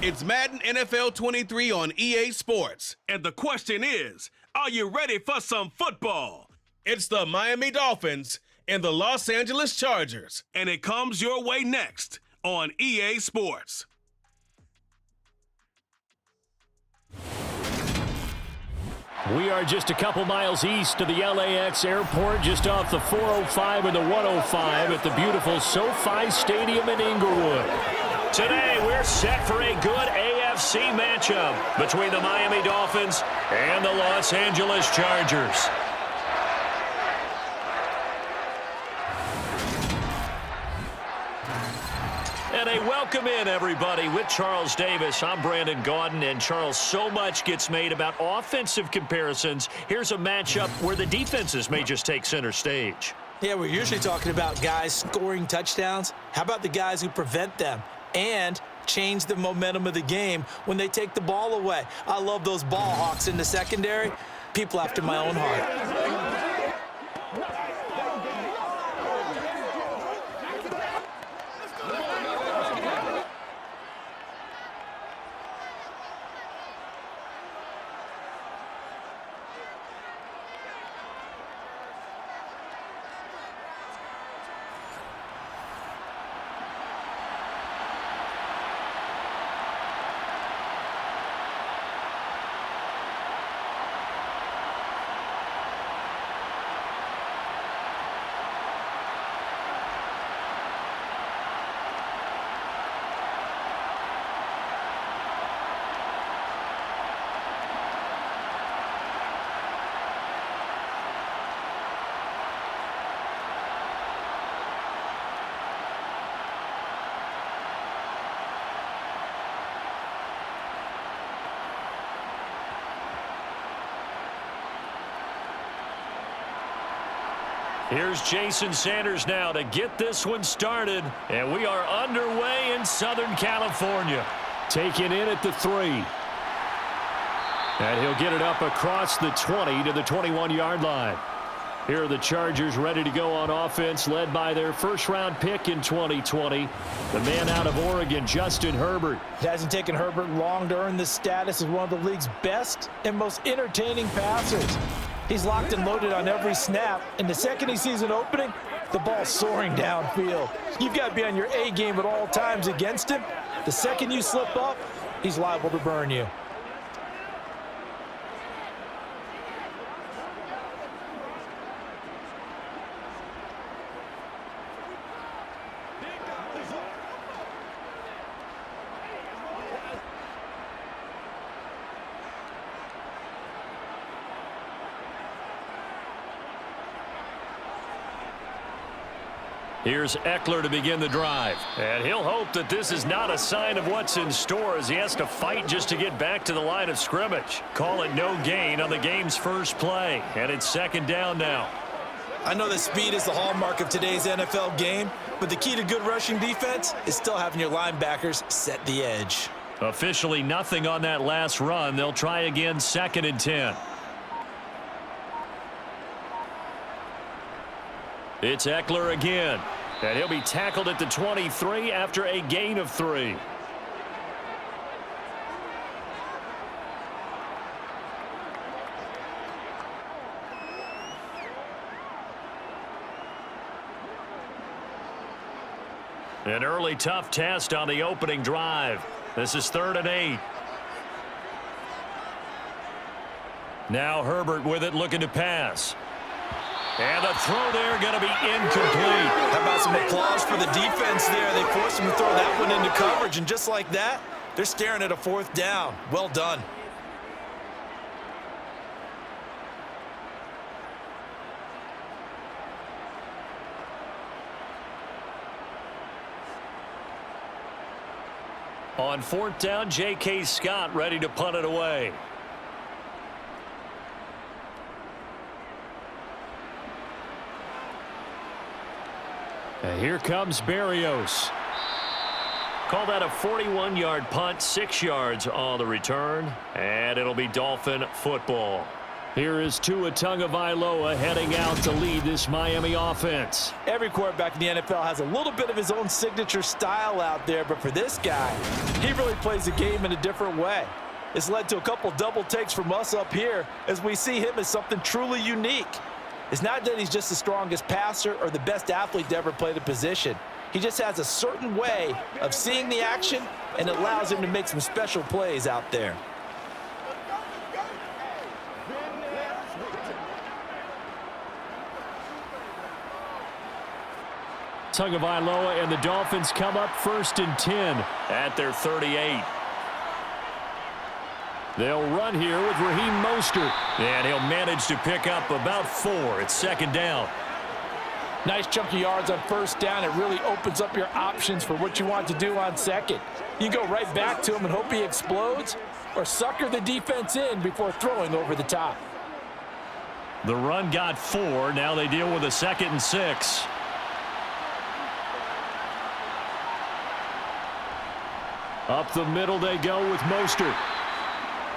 It's Madden NFL 23 on EA Sports. And the question is, are you ready for some football? It's the Miami Dolphins and the Los Angeles Chargers. And it comes your way next on EA Sports. We are just a couple miles east of the LAX airport, just off the 405 and the 105 at the beautiful SoFi Stadium in Inglewood. Today, we're set for a good AFC matchup between the Miami Dolphins and the Los Angeles Chargers. And a welcome in, everybody, with Charles Davis. I'm Brandon Gaudin, and Charles, so much gets made about offensive comparisons. Here's a matchup where the defenses may just take center stage. Yeah, we're usually talking about guys scoring touchdowns. How about the guys who prevent them and change the momentum of the game when they take the ball away? I love those ball hawks in the secondary. People after my own heart. Here's Jason Sanders now to get this one started, and we are underway in Southern California. Taken in at the 3. And he'll get it up across the 20 to the 21-yard line. Here are the Chargers ready to go on offense, led by their first-round pick in 2020, the man out of Oregon, Justin Herbert. It hasn't taken Herbert long to earn this status as one of the league's best and most entertaining passers. He's locked and loaded on every snap, and the second he sees an opening, the ball's soaring downfield. You've got to be on your A game at all times against him. The second you slip up, he's liable to burn you. Here's Eckler to begin the drive. And he'll hope that this is not a sign of what's in store as he has to fight just to get back to the line of scrimmage. Call it no gain on the game's first play. And it's second down now. I know that speed is the hallmark of today's NFL game, but the key to good rushing defense is still having your linebackers set the edge. Officially nothing on that last run. They'll try again, 2nd and 10. It's Eckler again, and he'll be tackled at the 23 after a gain of 3. An early tough test on the opening drive. This is 3rd and 8. Now Herbert with it, looking to pass. And the throw there going to be incomplete. How about some applause for the defense there? They forced him to throw that one into coverage, and just like that, they're staring at a 4th down. Well done. On 4th down, J.K. Scott ready to punt it away. And here comes Berrios. Call that a 41-yard punt, 6 yards on the return, and it'll be Dolphin football. Here is Tua Tagovailoa heading out to lead this Miami offense. Every quarterback in the NFL has a little bit of his own signature style out there, but for this guy, he really plays the game in a different way. It's led to a couple double takes from us up here as we see him as something truly unique. It's not that he's just the strongest passer or the best athlete to ever play the position. He just has a certain way of seeing the action, and it allows him to make some special plays out there. Tagovailoa and the Dolphins come up 1st and 10 at their 38. They'll run here with Raheem Mostert, and he'll manage to pick up about 4. It's 2nd down. Nice chunk of yards on 1st down. It really opens up your options for what you want to do on 2nd. You go right back to him and hope he explodes, or sucker the defense in before throwing over the top. The run got 4. Now they deal with a 2nd and 6. Up the middle they go with Mostert.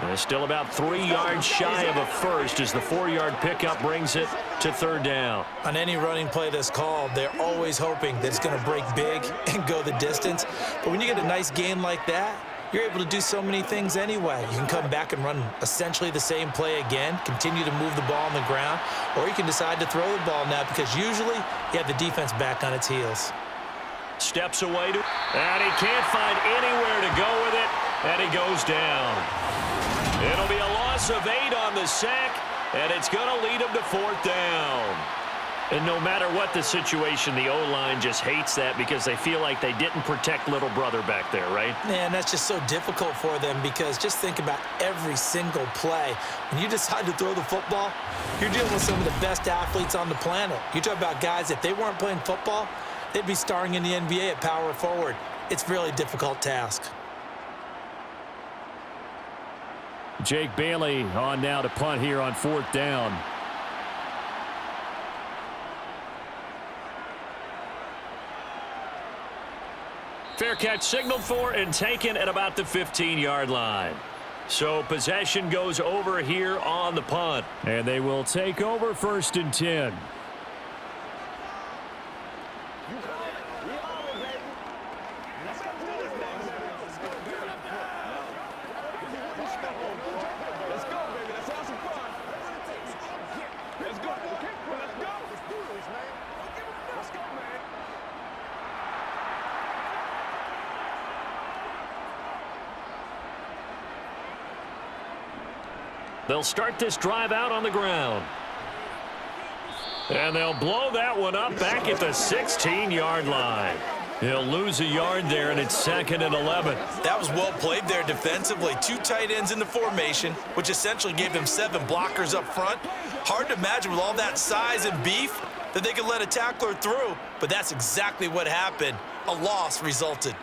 And still about 3 yards shy of a first as the 4-yard pickup brings it to 3rd down. On any running play that's called, they're always hoping that it's going to break big and go the distance. But when you get a nice gain like that, you're able to do so many things anyway. You can come back and run essentially the same play again, continue to move the ball on the ground, or you can decide to throw the ball now because usually you have the defense back on its heels. Steps away to, and he can't find anywhere to go with it, and he goes down. It'll be a loss of 8 on the sack, and it's going to lead him to 4th down. And no matter what the situation, the O-line just hates that because they feel like they didn't protect little brother back there, right? Man, that's just so difficult for them because just think about every single play. When you decide to throw the football, you're dealing with some of the best athletes on the planet. You talk about guys, if they weren't playing football, they'd be starring in the NBA at power forward. It's a really difficult task. Jake Bailey on now to punt here on 4th down. Fair catch signaled for and taken at about the 15-yard line. So possession goes over here on the punt. And they will take over 1st and 10. They'll start this drive out on the ground. And they'll blow that one up back at the 16-yard line. He'll lose a yard there, and it's 2nd and 11. That was well played there defensively. 2 tight ends in the formation, which essentially gave them 7 blockers up front. Hard to imagine with all that size and beef that they could let a tackler through, but that's exactly what happened. A loss resulted.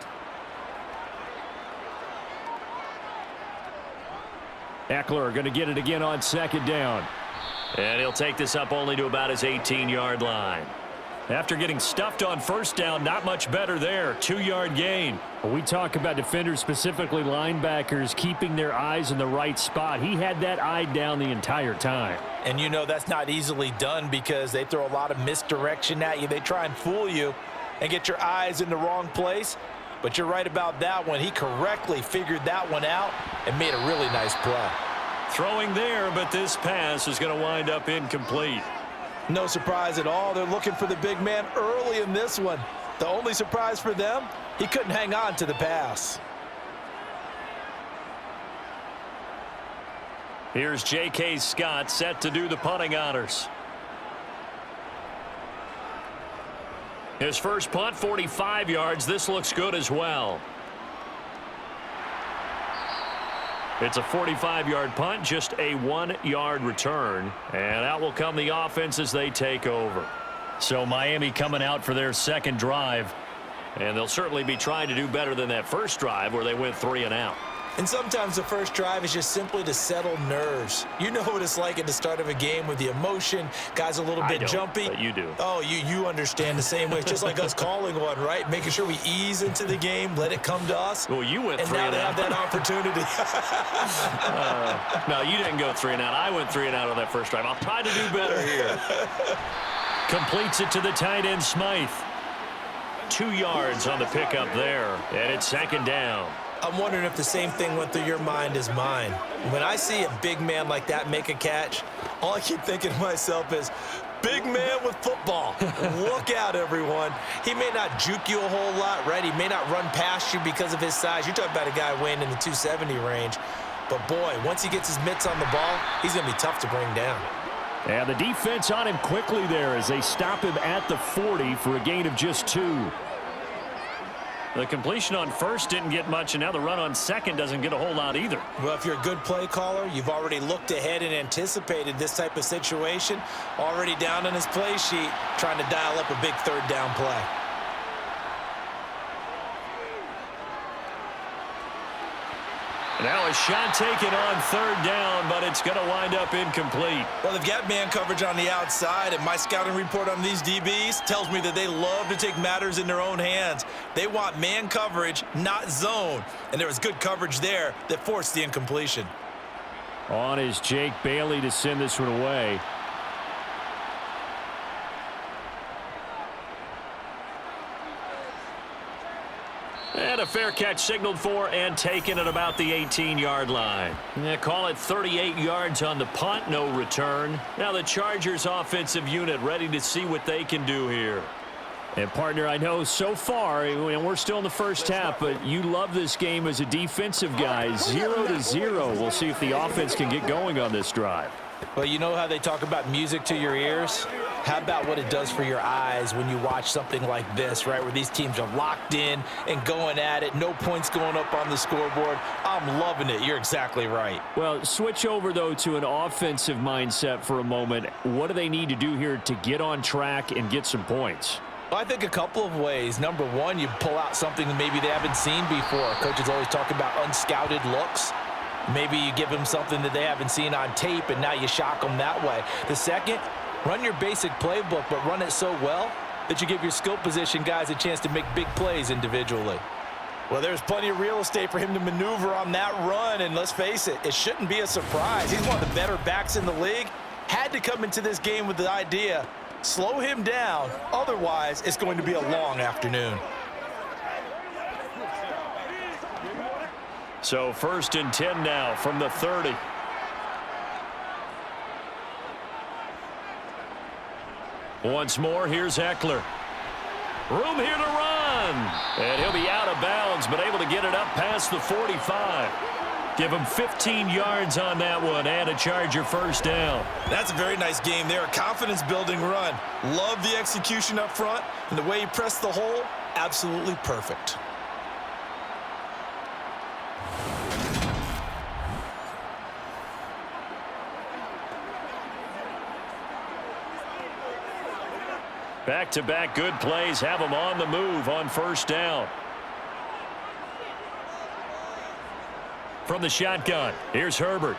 Eckler going to get it again on 2nd down. And he'll take this up only to about his 18-yard line. After getting stuffed on 1st down, not much better there. 2-yard gain. When we talk about defenders, specifically linebackers, keeping their eyes in the right spot, he had that eye down the entire time. And you know that's not easily done because they throw a lot of misdirection at you. They try and fool you and get your eyes in the wrong place. But you're right about that one. He correctly figured that one out and made a really nice play. Throwing there, but this pass is going to wind up incomplete. No surprise at all. They're looking for the big man early in this one. The only surprise for them, he couldn't hang on to the pass. Here's J.K. Scott set to do the punting honors. His first punt, 45 yards. This looks good as well. It's a 45-yard punt, just a 1-yard return. And out will come the offense as they take over. So Miami coming out for their 2nd drive. And they'll certainly be trying to do better than that first drive where they went 3 and out. And sometimes the first drive is just simply to settle nerves. You know what it's like at the start of a game with the emotion. Guys a little bit jumpy. But you do. Oh, you understand the same way. It's just like us calling one, right? Making sure we ease into the game, let it come to us. Well, you went and 3 now and they out. have that opportunity. No, you didn't go 3 and out. I went 3 and out on that first drive. I'll try to do better here. Completes it to the tight end, Smythe. 2 yards on the pickup there, and it's second down. I'm wondering if the same thing went through your mind as mine. When I see a big man like that make a catch, all I keep thinking to myself is, big man with football. Look out, everyone. He may not juke you a whole lot, right? He may not run past you because of his size. You're talking about a guy weighing in the 270 range. But, boy, once he gets his mitts on the ball, he's going to be tough to bring down. And the defense on him quickly there as they stop him at the 40 for a gain of just 2. The completion on first didn't get much, and now the run on second doesn't get a whole lot either. Well, if you're a good play caller, you've already looked ahead and anticipated this type of situation. Already down on his play sheet, trying to dial up a big third down play. Now a shot taken on third down, but it's going to wind up incomplete. Well, they've got man coverage on the outside, and my scouting report on these DBs tells me that they love to take matters in their own hands. They want man coverage, not zone. And there was good coverage there that forced the incompletion. On is Jake Bailey to send this one away. And a fair catch signaled for and taken at about the 18-yard line. Call it 38 yards on the punt, no return. Now the Chargers offensive unit ready to see what they can do here. And, partner, I know so far, and we're still in the first half, but you love this game as a defensive guy. 0-0. We'll see if the offense can get going on this drive. Well, you know how they talk about music to your ears? How about what it does for your eyes when you watch something like this, right, where these teams are locked in and going at it, no points going up on the scoreboard? I'm loving it. You're exactly right. Well, switch over, though, to an offensive mindset for a moment. What do they need to do here to get on track and get some points? Well, I think a couple of ways. Number one, you pull out something that maybe they haven't seen before. Coaches always talk about unscouted looks. Maybe you give them something that they haven't seen on tape, and now you shock them that way. The second, run your basic playbook, but run it so well that you give your skill position guys a chance to make big plays individually. Well, there's plenty of real estate for him to maneuver on that run, and let's face it, it shouldn't be a surprise. He's one of the better backs in the league. Had to come into this game with the idea, slow him down, otherwise it's going to be a long afternoon. So 1st and 10 now from the 30. Once more, here's Eckler. Room here to run. And he'll be out of bounds, but able to get it up past the 45. Give him 15 yards on that one and a Charger first down. That's a very nice game there. A confidence-building run. Love the execution up front, and the way he pressed the hole, absolutely perfect. Back-to-back good plays have them on the move on first down. From the shotgun, here's Herbert.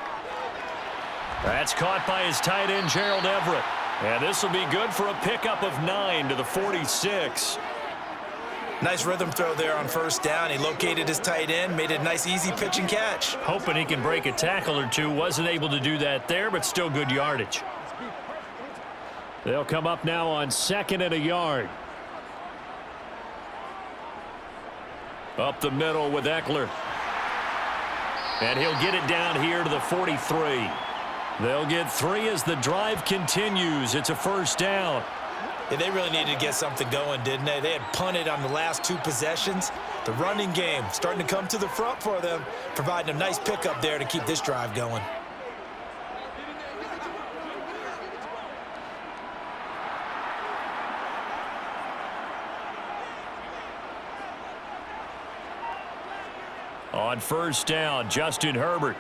That's caught by his tight end, Gerald Everett. And this will be good for a pickup of 9 to the 46. Nice rhythm throw there on first down. He located his tight end, made a nice easy pitch and catch. Hoping he can break a tackle or two. Wasn't able to do that there, but still good yardage. They'll come up now on 2nd and a yard. Up the middle with Eckler. And he'll get it down here to the 43. They'll get 3 as the drive continues. It's a first down. Yeah, they really needed to get something going, didn't they? They had punted on the last 2 possessions. The running game starting to come to the front for them, providing a nice pickup there to keep this drive going. On first down, Justin Herbert.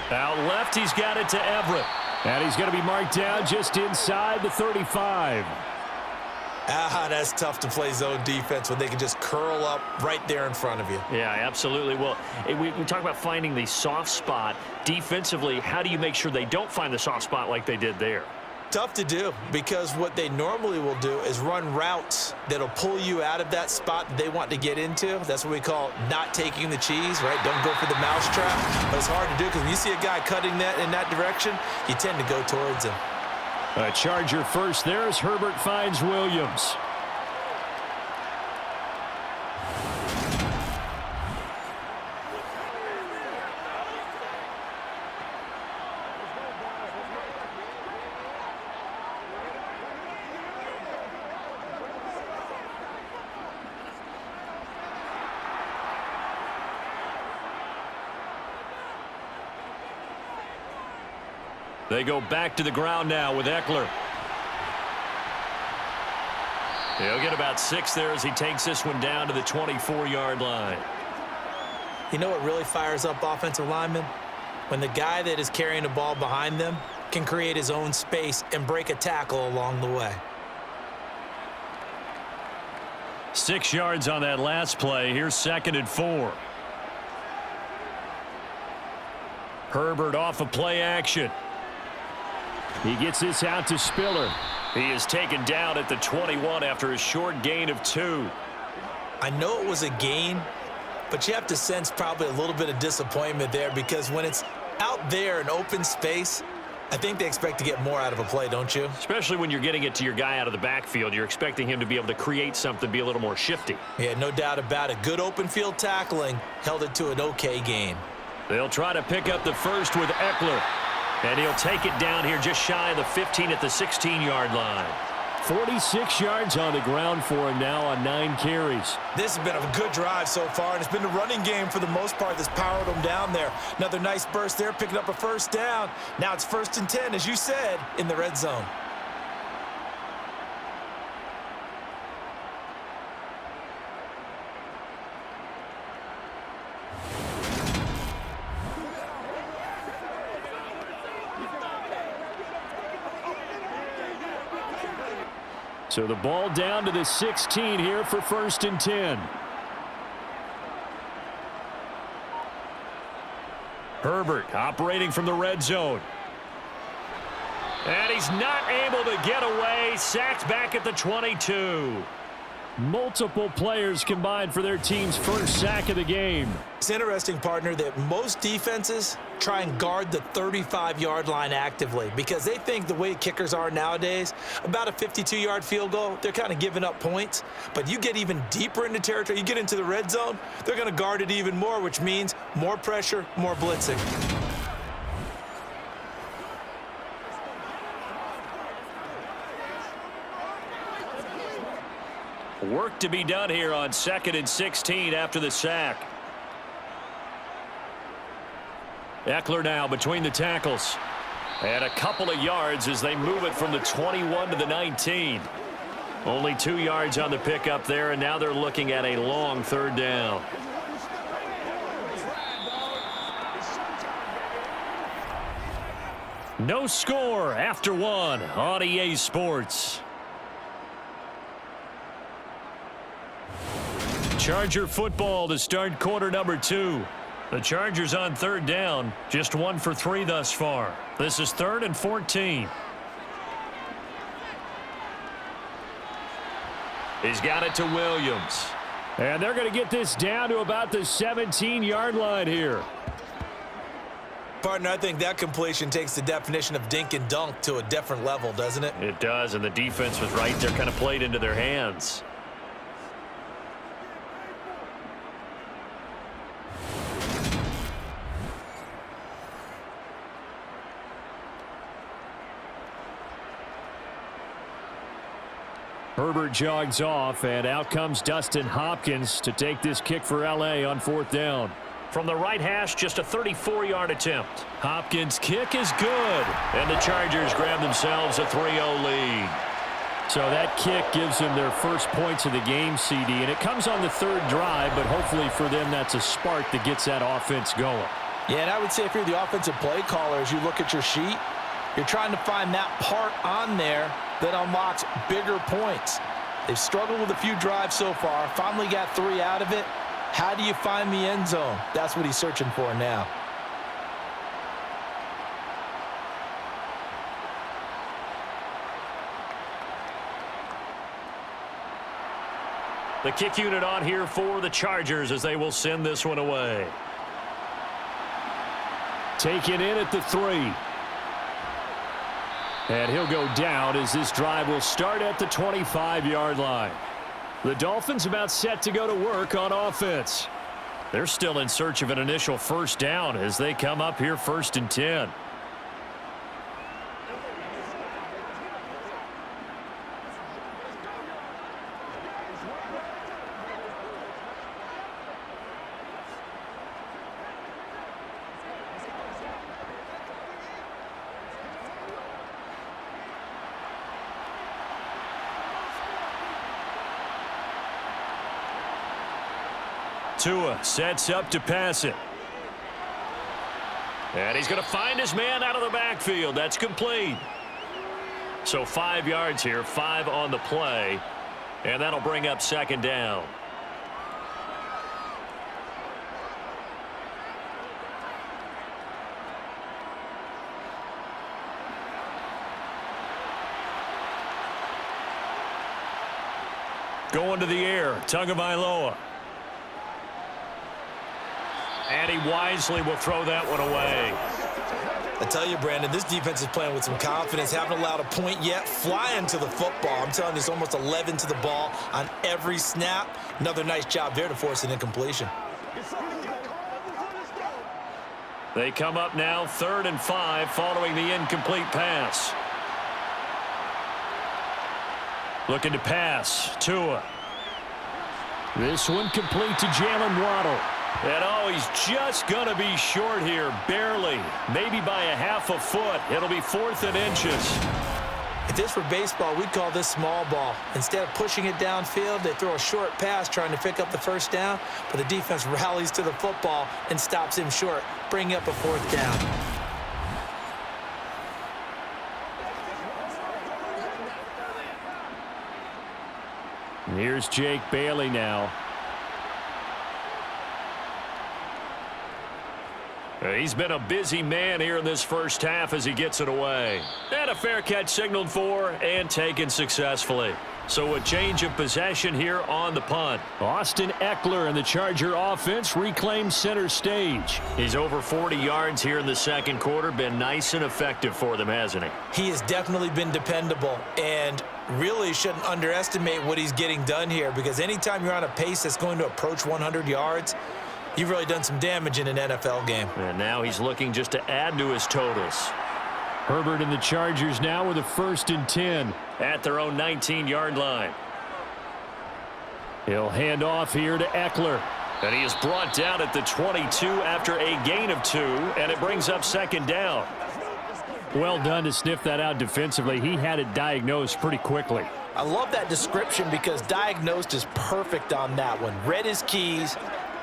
Out left, he's got it to Everett. And he's going to be marked down just inside the 35. That's tough to play zone defense when they can just curl up right there in front of you. Yeah, absolutely. Well, we talk about finding the soft spot. Defensively, how do you make sure they don't find the soft spot like they did there? Tough to do, because what they normally will do is run routes that'll pull you out of that spot that they want to get into. That's what we call not taking the cheese, right? Don't go for the mousetrap. But it's hard to do because when you see a guy cutting that in that direction, you tend to go towards him. A Charger first there as Herbert finds Williams. They go back to the ground now with Eckler. He'll get about 6 there as he takes this one down to the 24-yard line. You know what really fires up offensive linemen? When the guy that is carrying the ball behind them can create his own space and break a tackle along the way. 6 yards on that last play. Here's 2nd and 4. Herbert off of play action. He gets this out to Spiller. He is taken down at the 21 after a short gain of 2. I know it was a gain, but you have to sense probably a little bit of disappointment there, because when it's out there in open space, I think they expect to get more out of a play, don't you? Especially when you're getting it to your guy out of the backfield. You're expecting him to be able to create something, be a little more shifty. Yeah, no doubt about it. Good open field tackling held it to an okay gain. They'll try to pick up the first with Eckler. And he'll take it down here just shy of the 15 at the 16-yard line. 46 yards on the ground for him now on 9 carries. This has been a good drive so far, and it's been the running game for the most part that's powered them down there. Another nice burst there, picking up a first down. Now it's 1st and 10, as you said, in the red zone. So the ball down to the 16 here for 1st and 10. Herbert operating from the red zone. And he's not able to get away. Sacked back at the 22. Multiple players combined for their team's first sack of the game. It's interesting, partner, that most defenses try and guard the 35-yard line actively because they think the way kickers are nowadays, about a 52-yard field goal, they're kind of giving up points. But you get even deeper into territory, you get into the red zone, they're going to guard it even more, which means more pressure, more blitzing. Work to be done here on 2nd and 16 after the sack. Eckler now between the tackles. And a couple of yards as they move it from the 21 to the 19. Only 2 yards on the pickup there, and now they're looking at a long 3rd down. No score after 1 on EA Sports. Charger football to start quarter number 2. The Chargers on 3rd down, just 1 for 3 thus far. This is 3rd and 14. He's got it to Williams. And they're going to get this down to about the 17-yard line here. Partner, I think that completion takes the definition of dink and dunk to a different level, doesn't it? It does, and the defense was right there, kind of played into their hands. Herbert jogs off, and out comes Dustin Hopkins to take this kick for L.A. on 4th down. From the right hash, just a 34-yard attempt. Hopkins' kick is good, and the Chargers grab themselves a 3-0 lead. So that kick gives them their first points of the game, CD, and it comes on the 3rd drive, but hopefully for them that's a spark that gets that offense going. Yeah, and I would say if you're the offensive play caller, as you look at your sheet, you're trying to find that part on there that unlocks bigger points. They've struggled with a few drives so far. Finally got 3 out of it. How do you find the end zone? That's what he's searching for now. The kick unit on here for the Chargers as they will send this one away. Taken in at the 3. And he'll go down as this drive will start at the 25-yard line. The Dolphins about set to go to work on offense. They're still in search of an initial first down as they come up here 1st and 10. Tua sets up to pass it. And he's going to find his man out of the backfield. That's complete. So 5 yards here, 5 on the play. And that'll bring up 2nd down. Going to the air, Tagovailoa. And he wisely will throw that one away. I tell you, Brandon, this defense is playing with some confidence. Haven't allowed a point yet. Flying to the football. I'm telling you, it's almost 11 to the ball on every snap. Another nice job there to force an incompletion. They come up now 3rd and 5 following the incomplete pass. Looking to pass. Tua. This one complete to Jalen Waddle. And oh, he's just going to be short here, barely, maybe by a half a foot. It'll be 4th and inches. If this were baseball, we'd call this small ball. Instead of pushing it downfield, they throw a short pass trying to pick up the first down, but the defense rallies to the football and stops him short, bringing up a 4th down. And here's Jake Bailey now. He's been a busy man here in this first half as he gets it away. And a fair catch signaled for and taken successfully. So a change of possession here on the punt. Austin Eckler and the Charger offense reclaim center stage. He's over 40 yards here in the 2nd quarter. Been nice and effective for them, hasn't he? He has definitely been dependable and really shouldn't underestimate what he's getting done here, because anytime you're on a pace that's going to approach 100 yards, you've really done some damage in an NFL game. And now he's looking just to add to his totals. Herbert and the Chargers now with a 1st and 10 at their own 19-yard line. He'll hand off here to Eckler. And he is brought down at the 22 after a gain of 2, and it brings up 2nd down. Well done to sniff that out defensively. He had it diagnosed pretty quickly. I love that description because diagnosed is perfect on that one. Read his keys,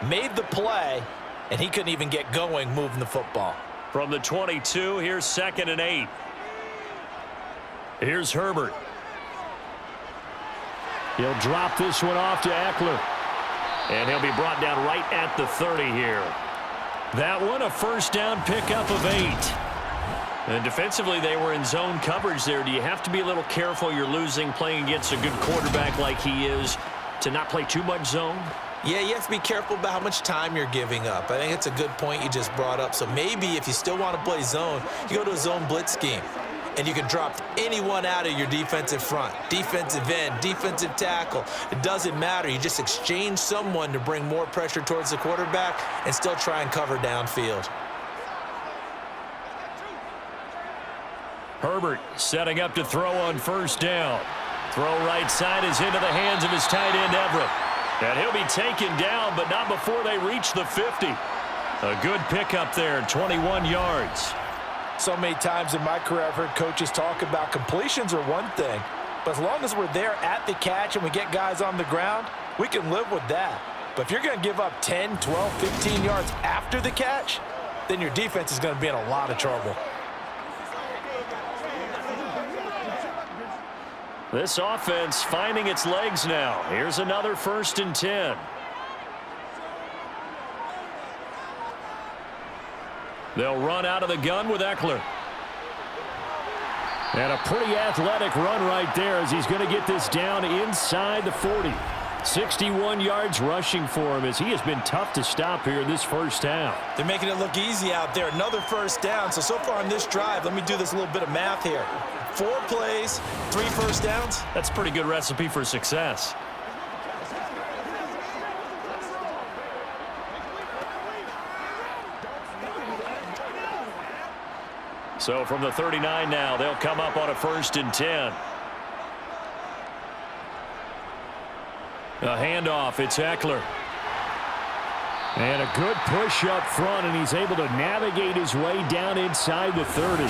made the play, and he couldn't even get going moving the football. From the 22, here's 2nd and 8. Here's Herbert. He'll drop this one off to Eckler. And he'll be brought down right at the 30 here. That one, a 1st down pickup of 8. And defensively, they were in zone coverage there. Do you have to be a little careful? You're losing playing against a good quarterback like he is to not play too much zone? Yeah, you have to be careful about how much time you're giving up. I think it's a good point you just brought up. So maybe if you still want to play zone, you go to a zone blitz scheme. And you can drop anyone out of your defensive front. Defensive end, defensive tackle. It doesn't matter. You just exchange someone to bring more pressure towards the quarterback and still try and cover downfield. Herbert setting up to throw on 1st down. Throw right side is into the hands of his tight end, Everett. And he'll be taken down, but not before they reach the 50. A good pickup there, 21 yards. So many times in my career I've heard coaches talk about completions are one thing, but as long as we're there at the catch and we get guys on the ground, we can live with that. But if you're going to give up 10, 12, 15 yards after the catch, then your defense is going to be in a lot of trouble. This offense finding its legs now. Here's another 1st and 10. They'll run out of the gun with Eckler. And a pretty athletic run right there as he's going to get this down inside the 40. 61 yards rushing for him as he has been tough to stop here in this first half. They're making it look easy out there. Another 1st down. So far on this drive, let me do this little bit of math here. 4 plays, 3 first downs. That's a pretty good recipe for success. So from the 39 now, they'll come up on a 1st and 10. A handoff, it's Eckler. And a good push up front, and he's able to navigate his way down inside the 30.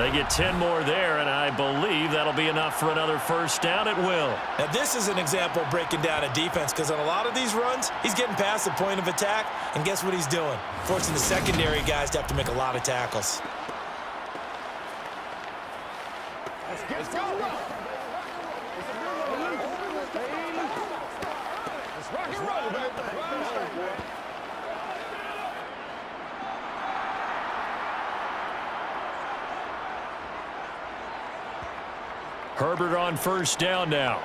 They get 10 more there, and I believe that'll be enough for another 1st down. It will. Now, this is an example of breaking down a defense because on a lot of these runs, he's getting past the point of attack, and guess what he's doing? Forcing the secondary guys to have to make a lot of tackles. Let's go. Let's rock and roll, baby. Herbert on 1st down now.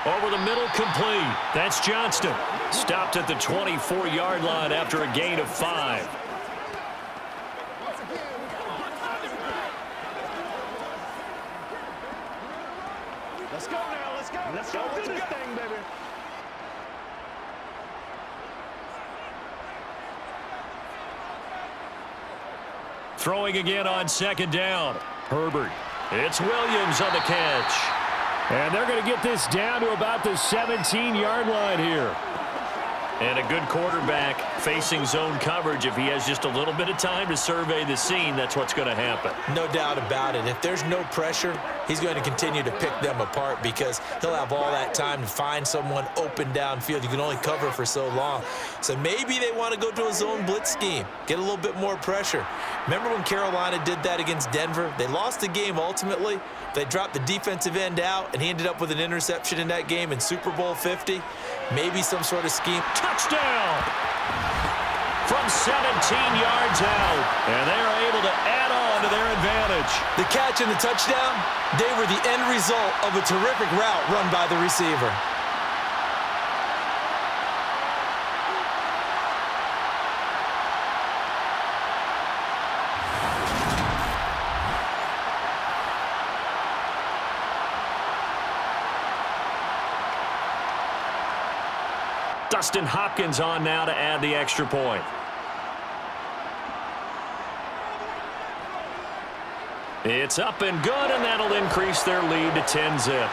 Over the middle, complete. That's Johnston. Stopped at the 24-yard line after a gain of 5. Let's go now. Let's go. Let's go do this thing, baby. Throwing again on 2nd down. Herbert. It's Williams on the catch. And they're going to get this down to about the 17-yard line here. And a good quarterback facing zone coverage. If he has just a little bit of time to survey the scene, that's what's going to happen. No doubt about it. If there's no pressure, he's going to continue to pick them apart because he'll have all that time to find someone open downfield. You can only cover for so long. So maybe they want to go to a zone blitz scheme, get a little bit more pressure. Remember when Carolina did that against Denver? They lost the game ultimately. They dropped the defensive end out, and he ended up with an interception in that game in Super Bowl 50. Maybe some sort of scheme. Touchdown! From 17 yards out, and they are able to add on to their advantage. The catch and the touchdown, they were the end result of a terrific route run by the receiver. Dustin Hopkins on now to add the extra point. It's up and good, and that'll increase their lead to 10-zip.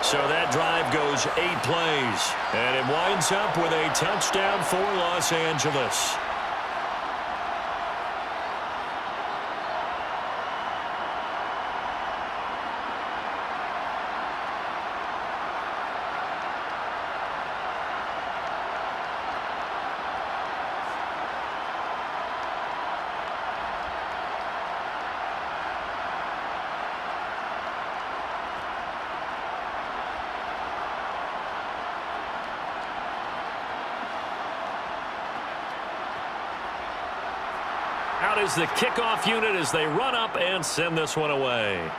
So that drive goes 8 plays, and it winds up with a touchdown for Los Angeles. Out is the kickoff unit as they run up and send this one away.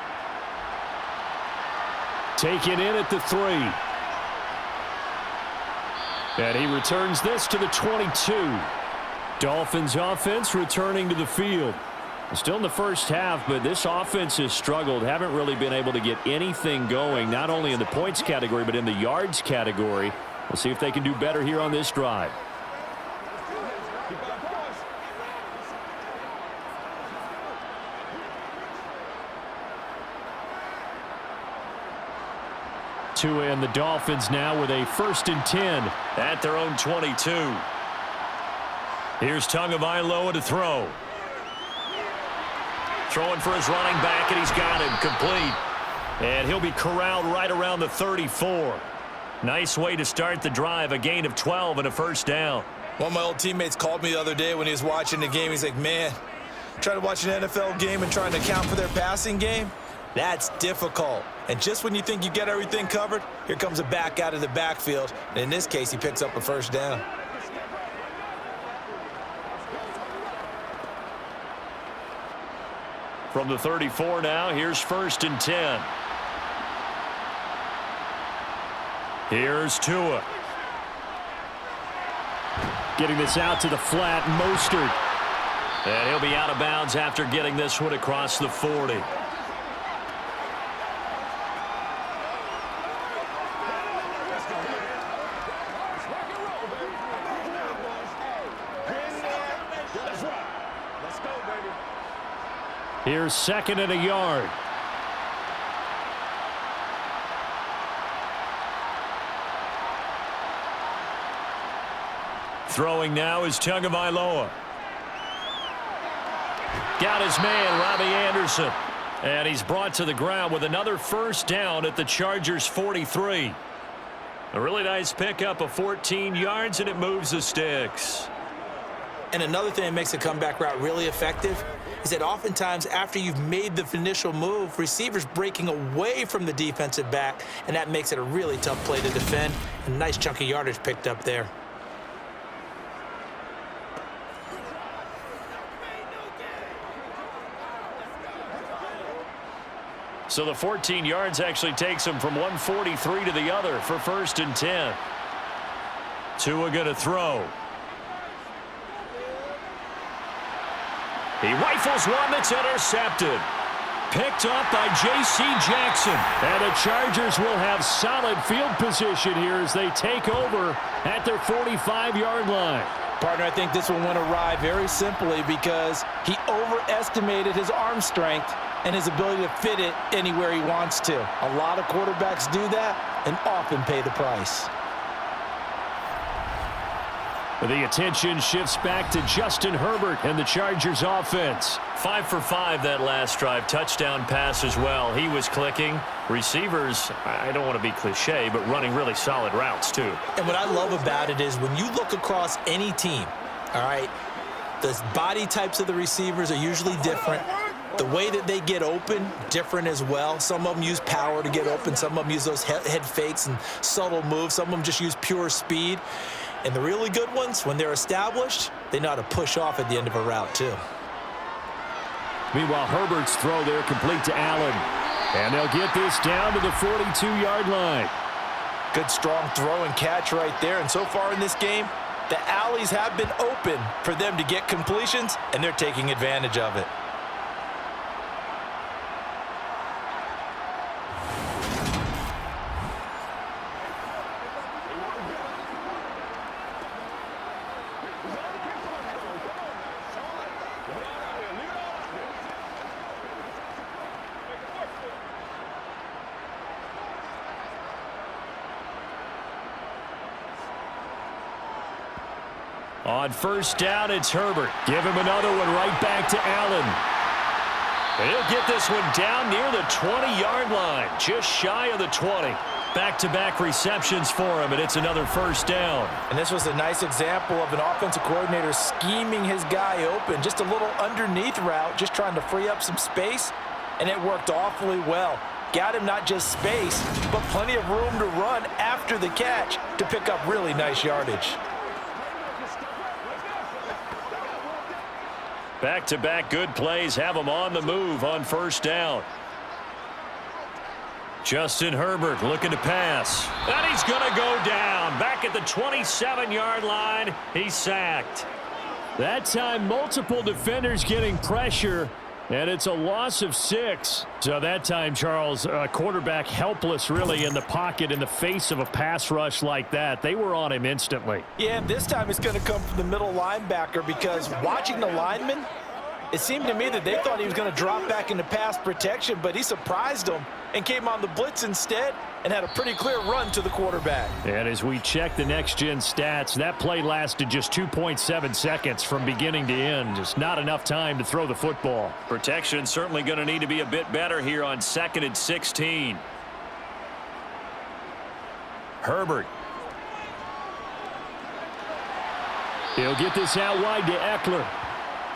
Taken in at the 3. And he returns this to the 22. Dolphins offense returning to the field. Still in the first half, but this offense has struggled. Haven't really been able to get anything going, not only in the points category, but in the yards category. We'll see if they can do better here on this drive. And the Dolphins now with a 1st and 10 at their own 22. Here's Tagovailoa to throw. Throwing for his running back, and he's got him complete. And he'll be corralled right around the 34. Nice way to start the drive, a gain of 12 and a 1st down. One of my old teammates called me the other day when he was watching the game. He's like, man, trying to watch an NFL game and trying to account for their passing game. That's difficult. And just when you think you get everything covered, here comes a back out of the backfield. And in this case, he picks up a first down. From the 34 now, here's 1st and 10. Here's Tua. Getting this out to the flat, Mostert. And he'll be out of bounds after getting this one across the 40. Here's 2nd and a yard. Throwing now is Tagovailoa. Got his man, Robbie Anderson. And he's brought to the ground with another first down at the Chargers' 43. A really nice pickup of 14 yards, and it moves the sticks. And another thing that makes a comeback route really effective is that oftentimes after you've made the initial move, receivers breaking away from the defensive back, and that makes it a really tough play to defend. A nice chunk of yardage picked up there. So the 14 yards actually takes him from 143 to the other for 1st and 10. Tua going to throw. He rifles one that's intercepted. Picked up by J.C. Jackson. And the Chargers will have solid field position here as they take over at their 45-yard line. Partner, I think this one went awry very simply because he overestimated his arm strength and his ability to fit it anywhere he wants to. A lot of quarterbacks do that and often pay the price. The attention shifts back to Justin Herbert and the Chargers offense. 5 for 5 that last drive. Touchdown pass as well. He was clicking. Receivers, I don't want to be cliche, but running really solid routes too. And what I love about it is when you look across any team, all right, the body types of the receivers are usually different. The way that they get open, different as well. Some of them use power to get open. Some of them use those head fakes and subtle moves. Some of them just use pure speed. And the really good ones, when they're established, they know how to push off at the end of a route, too. Meanwhile, Herbert's throw there complete to Allen. And they'll get this down to the 42-yard line. Good, strong throw and catch right there. And so far in this game, the alleys have been open for them to get completions, and they're taking advantage of it. On first down, it's Herbert. Give him another one right back to Allen. And he'll get this one down near the 20-yard line, just shy of the 20. Back-to-back receptions for him, and it's another first down. And this was a nice example of an offensive coordinator scheming his guy open. Just a little underneath route, just trying to free up some space, and it worked awfully well. Got him not just space, but plenty of room to run after the catch to pick up really nice yardage. Back-to-back good plays have him on the move on first down. Justin Herbert looking to pass. And he's going to go down. Back at the 27-yard line. He's sacked. That time, multiple defenders getting pressure, and it's a loss of 6. So that time, Charles, quarterback helpless really in the pocket in the face of a pass rush like that. They were on him instantly. Yeah, and this time it's going to come from the middle linebacker because watching the lineman, it seemed to me that they thought he was going to drop back into pass protection, but he surprised them and came on the blitz instead and had a pretty clear run to the quarterback. And as we check the next-gen stats, that play lasted just 2.7 seconds from beginning to end. Just not enough time to throw the football. Protection certainly going to need to be a bit better here on 2nd and 16. Herbert. He'll get this out wide to Eckler.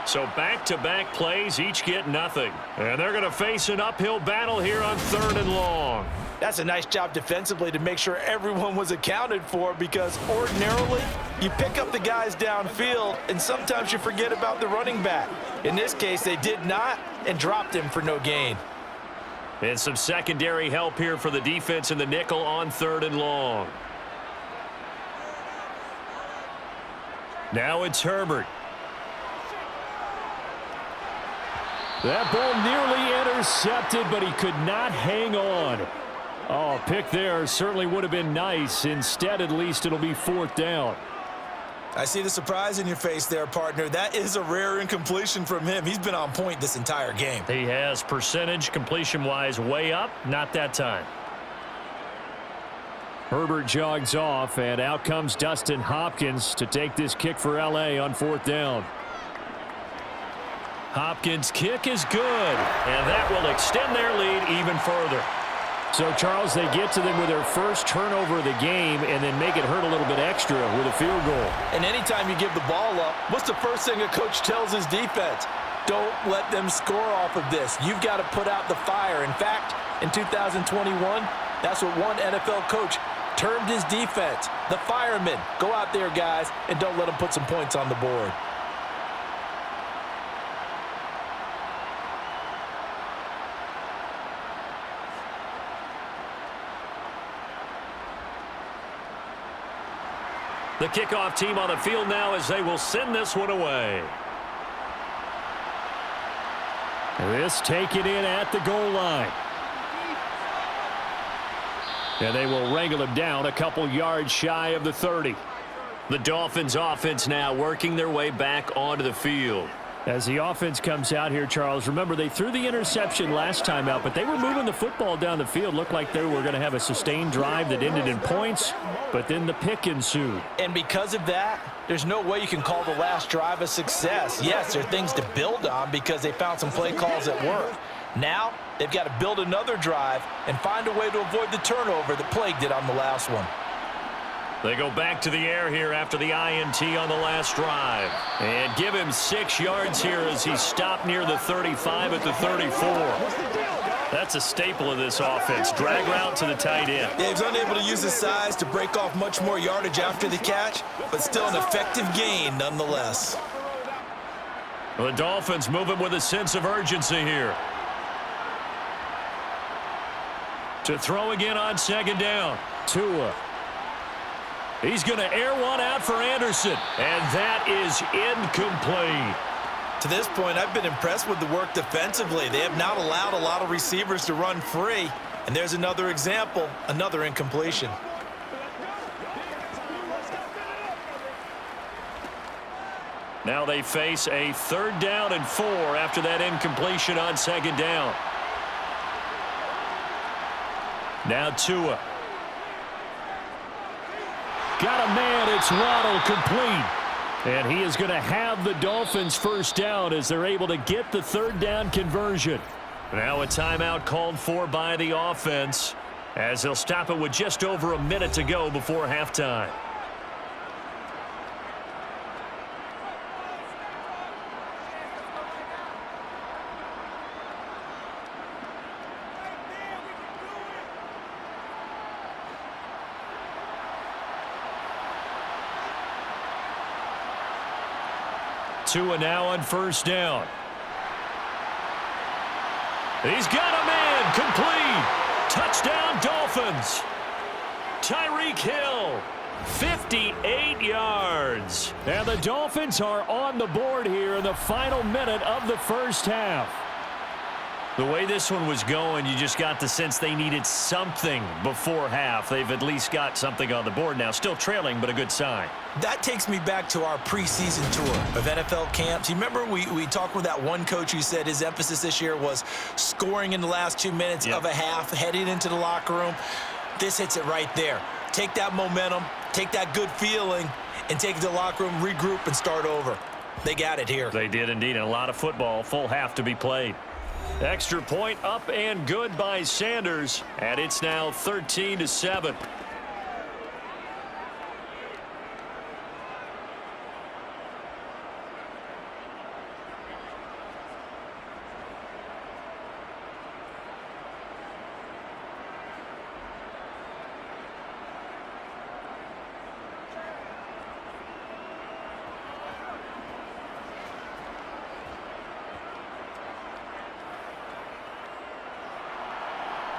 So back-to-back plays, each get nothing. And they're going to face an uphill battle here on 3rd and long. That's a nice job defensively to make sure everyone was accounted for, because ordinarily you pick up the guys downfield and sometimes you forget about the running back. In this case, they did not and dropped him for no gain. And some secondary help here for the defense in the nickel on 3rd and long. Now it's Herbert. That ball nearly intercepted, but he could not hang on. Oh, pick there certainly would have been nice. Instead, at least it'll be 4th down. I see the surprise in your face there, partner. That is a rare incompletion from him. He's been on point this entire game. He has percentage completion-wise way up. Not that time. Herbert jogs off, and out comes Dustin Hopkins to take this kick for L.A. on 4th down. Hopkins' kick is good, and that will extend their lead even further. So, Charles, they get to them with their first turnover of the game and then make it hurt a little bit extra with a field goal. And anytime you give the ball up, what's the first thing a coach tells his defense? Don't let them score off of this. You've got to put out the fire. In fact, in 2021, that's what one NFL coach termed his defense, the firemen. Go out there, guys, and don't let them put some points on the board. The kickoff team on the field now as they will send this one away. This taken in at the goal line. And they will wrangle him down a couple yards shy of the 30. The Dolphins offense now working their way back onto the field. As the offense comes out here, Charles, remember they threw the interception last time out, but they were moving the football down the field. Looked like they were going to have a sustained drive that ended in points, but then the pick ensued. And because of that, there's no way you can call the last drive a success. Yes, there are things to build on because they found some play calls that work. Now, they've got to build another drive and find a way to avoid the turnover that plagued it on the last one. They go back to the air here after the INT on the last drive. And give him 6 yards here as he stopped near the 35 at the 34. That's a staple of this offense. Drag route to the tight end. Yeah, he was unable to use his size to break off much more yardage after the catch, but still an effective gain nonetheless. The Dolphins moving with a sense of urgency here. To throw again on 2nd down. Tua. He's going to air one out for Anderson, and that is incomplete. To this point, I've been impressed with the work defensively. They have not allowed a lot of receivers to run free, and there's another example, another incompletion. Now they face a 3rd down and 4 after that incompletion on 2nd down. Now Tua. Got a man, it's Waddle, complete. And he is going to have the Dolphins first down as they're able to get the 3rd down conversion. Now a timeout called for by the offense as they'll stop it with just over a minute to go before halftime. Tua now on 1st down. He's got a man, complete. Touchdown Dolphins. Tyreek Hill, 58 yards. And the Dolphins are on the board here in the final minute of the first half. The way this one was going, you just got the sense they needed something before half. They've at least got something on the board now. Still trailing, but a good sign. That takes me back to our preseason tour of NFL camps. You remember we talked with that one coach who said his emphasis this year was scoring in the last 2 minutes of a half, heading into the locker room. This hits it right there. Take that momentum, take that good feeling, and take it to the locker room, regroup, and start over. They got it here. They did indeed, and a lot of football, full half to be played. Extra point up and good by Sanders, and it's now 13-7.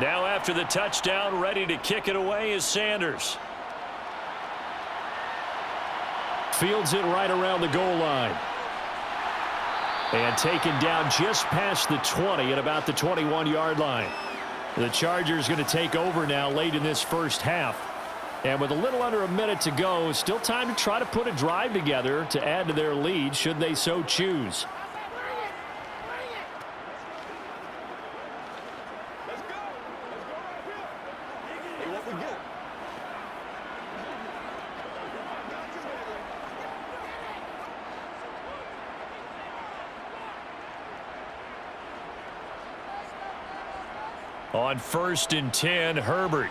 Now after the touchdown, ready to kick it away is Sanders. Fields it right around the goal line. And taken down just past the 20 at about the 21-yard line. The Chargers going to take over now late in this first half. And with a little under a minute to go, still time to try to put a drive together to add to their lead should they so choose. On 1st and 10, Herbert.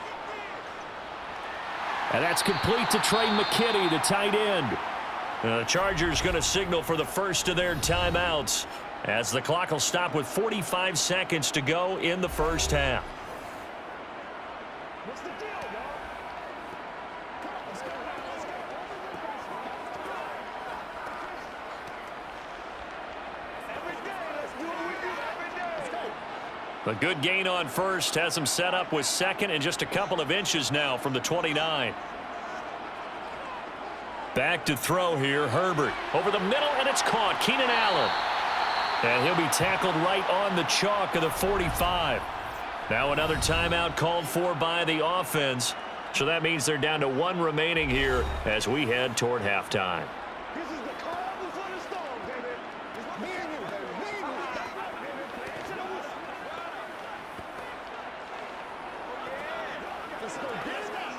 And that's complete to Trey McKinney, the tight end. The Chargers going to signal for the first of their timeouts as the clock will stop with 45 seconds to go in the first half. What's the deal, y'all? Come on, let's go. Let's go. Every day, let's do what we do every day. Let's go. A good gain on first has him set up with second and just a couple of inches now from the 29. Back to throw here, Herbert. Over the middle, and it's caught. Keenan Allen. And he'll be tackled right on the chalk of the 45. Now another timeout called for by the offense. So that means they're down to one remaining here as we head toward halftime. This is the calm before the storm, baby. It's me and you, baby. Me and you. Let's go get it now.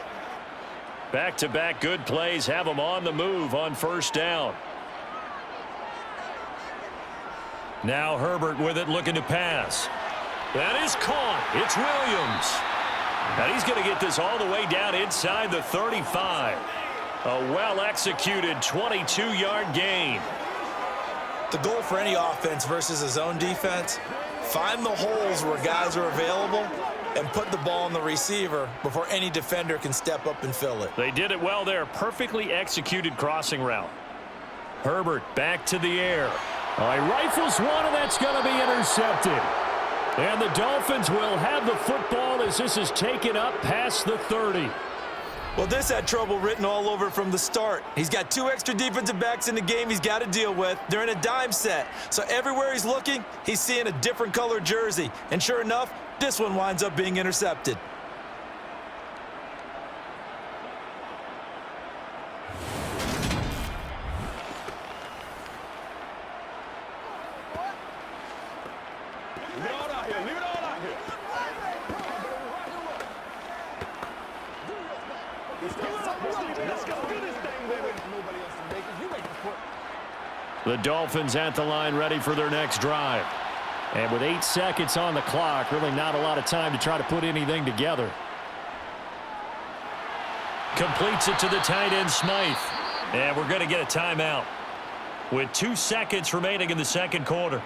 Back-to-back good plays have them on the move on first down. Now Herbert with it, looking to pass. That is caught. It's Williams. And he's going to get this all the way down inside the 35. A well-executed 22-yard gain. The goal for any offense versus his own defense, find the holes where guys are available and put the ball on the receiver before any defender can step up and fill it. They did it well there. Perfectly executed crossing route. Herbert back to the air. All right, rifles one, and that's going to be intercepted. And the Dolphins will have the football as this is taken up past the 30. Well, this had trouble written all over from the start. He's got two extra defensive backs in the game he's got to deal with. They're in a dime set. So everywhere he's looking, he's seeing a different color jersey. And sure enough, this one winds up being intercepted. Leave it all out here. Leave it all out here. Let's go do this thing, baby. Nobody else to make it. You make the foot. The Dolphins at the line ready for their next drive. And with 8 seconds on the clock, really not a lot of time to try to put anything together. Completes it to the tight end, Smythe. And we're going to get a timeout with 2 seconds remaining in the second quarter.